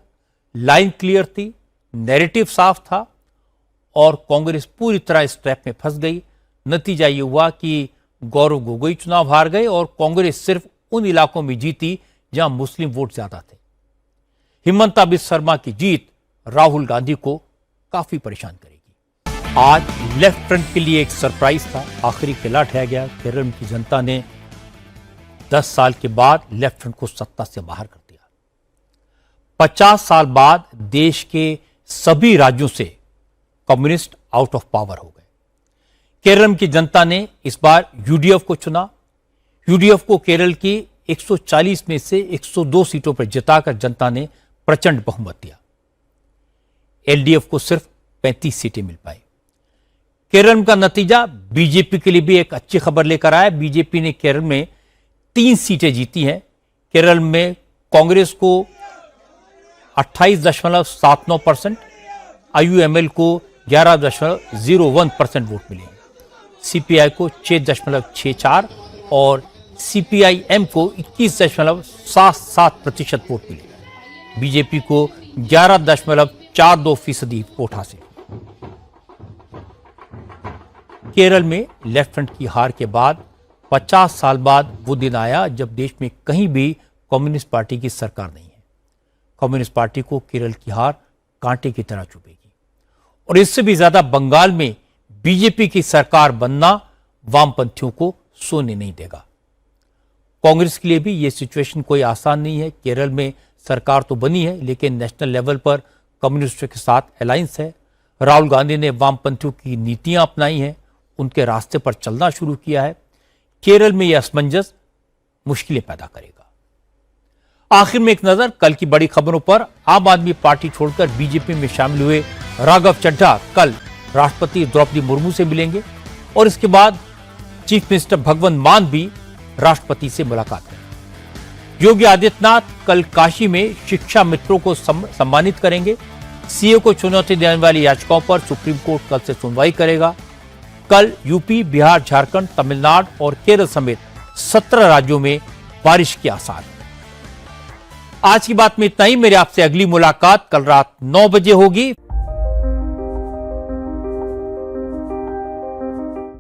लाइन क्लियर थी, नैरेटिव साफ था और कांग्रेस पूरी तरह इस ट्रैप में फंस गई। नतीजा ये हुआ कि गौरव गोगोई चुनाव हार गए और कांग्रेस सिर्फ उन इलाकों में जीती जहां मुस्लिम वोट ज्यादा थे। हिमंता बिस्वा शर्मा की जीत राहुल गांधी को काफी परेशान करेगी। आज लेफ्ट फ्रंट के लिए एक सरप्राइज था, आखिरी किला ढह गया। केरल की जनता ने 10 साल के बाद लेफ्ट फ्रंट को सत्ता से बाहर कर दिया। 50 साल बाद देश के सभी राज्यों से कम्युनिस्ट आउट ऑफ पावर हो गए। केरल की जनता ने इस बार यूडीएफ को चुना। यूडीएफ को केरल की 140 में से 102 सीटों पर जिताकर जनता ने प्रचंड बहुमत दिया। एलडीएफ को सिर्फ 35 सीटें मिल पाई। केरल का नतीजा बीजेपी के लिए भी एक अच्छी खबर लेकर आया। बीजेपी ने केरल में 3 सीटें जीती हैं। केरल में कांग्रेस को 28.79%, आईयूएमएल को 11.01% वोट मिले। सीपीआई को 6.64 और सीपीआईएम को 21.77% वोट मिले। बीजेपी को 11.42% वोट हासिल हुआ। केरल में लेफ्ट फ्रंट की हार के बाद 50 साल बाद वो दिन आया जब देश में कहीं भी कम्युनिस्ट पार्टी की सरकार नहीं है। कम्युनिस्ट पार्टी को केरल की हार कांटे की तरह चुभेगी और इससे भी ज्यादा बंगाल में बीजेपी की सरकार बनना वामपंथियों को सोने नहीं देगा। कांग्रेस के लिए भी यह सिचुएशन कोई आसान नहीं है। केरल में सरकार तो बनी है लेकिन नेशनल लेवल पर कम्युनिस्टों के साथ अलायंस है। राहुल गांधी ने वामपंथियों की नीतियां अपनाई हैं, उनके रास्ते पर चलना शुरू किया है। केरल में यह असमंजस मुश्किलें पैदा करेगा। आखिर में एक नजर कल की बड़ी खबरों पर। आम आदमी पार्टी छोड़कर बीजेपी में शामिल हुए राघव चड्ढा कल राष्ट्रपति द्रौपदी मुर्मू से मिलेंगे और इसके बाद चीफ मिनिस्टर भगवंत मान भी राष्ट्रपति से मुलाकात करेंगे। योगी आदित्यनाथ कल काशी में शिक्षा मित्रों को सम्मानित करेंगे। सीए को चुनौती देने वाली याचिकाओं पर सुप्रीम कोर्ट कल से सुनवाई करेगा। कल यूपी, बिहार, झारखंड, तमिलनाडु और केरल समेत 17 राज्यों में बारिश के आसार हैं। आज की बात में इतना ही। मेरे आपसे अगली मुलाकात कल रात 9 बजे होगी।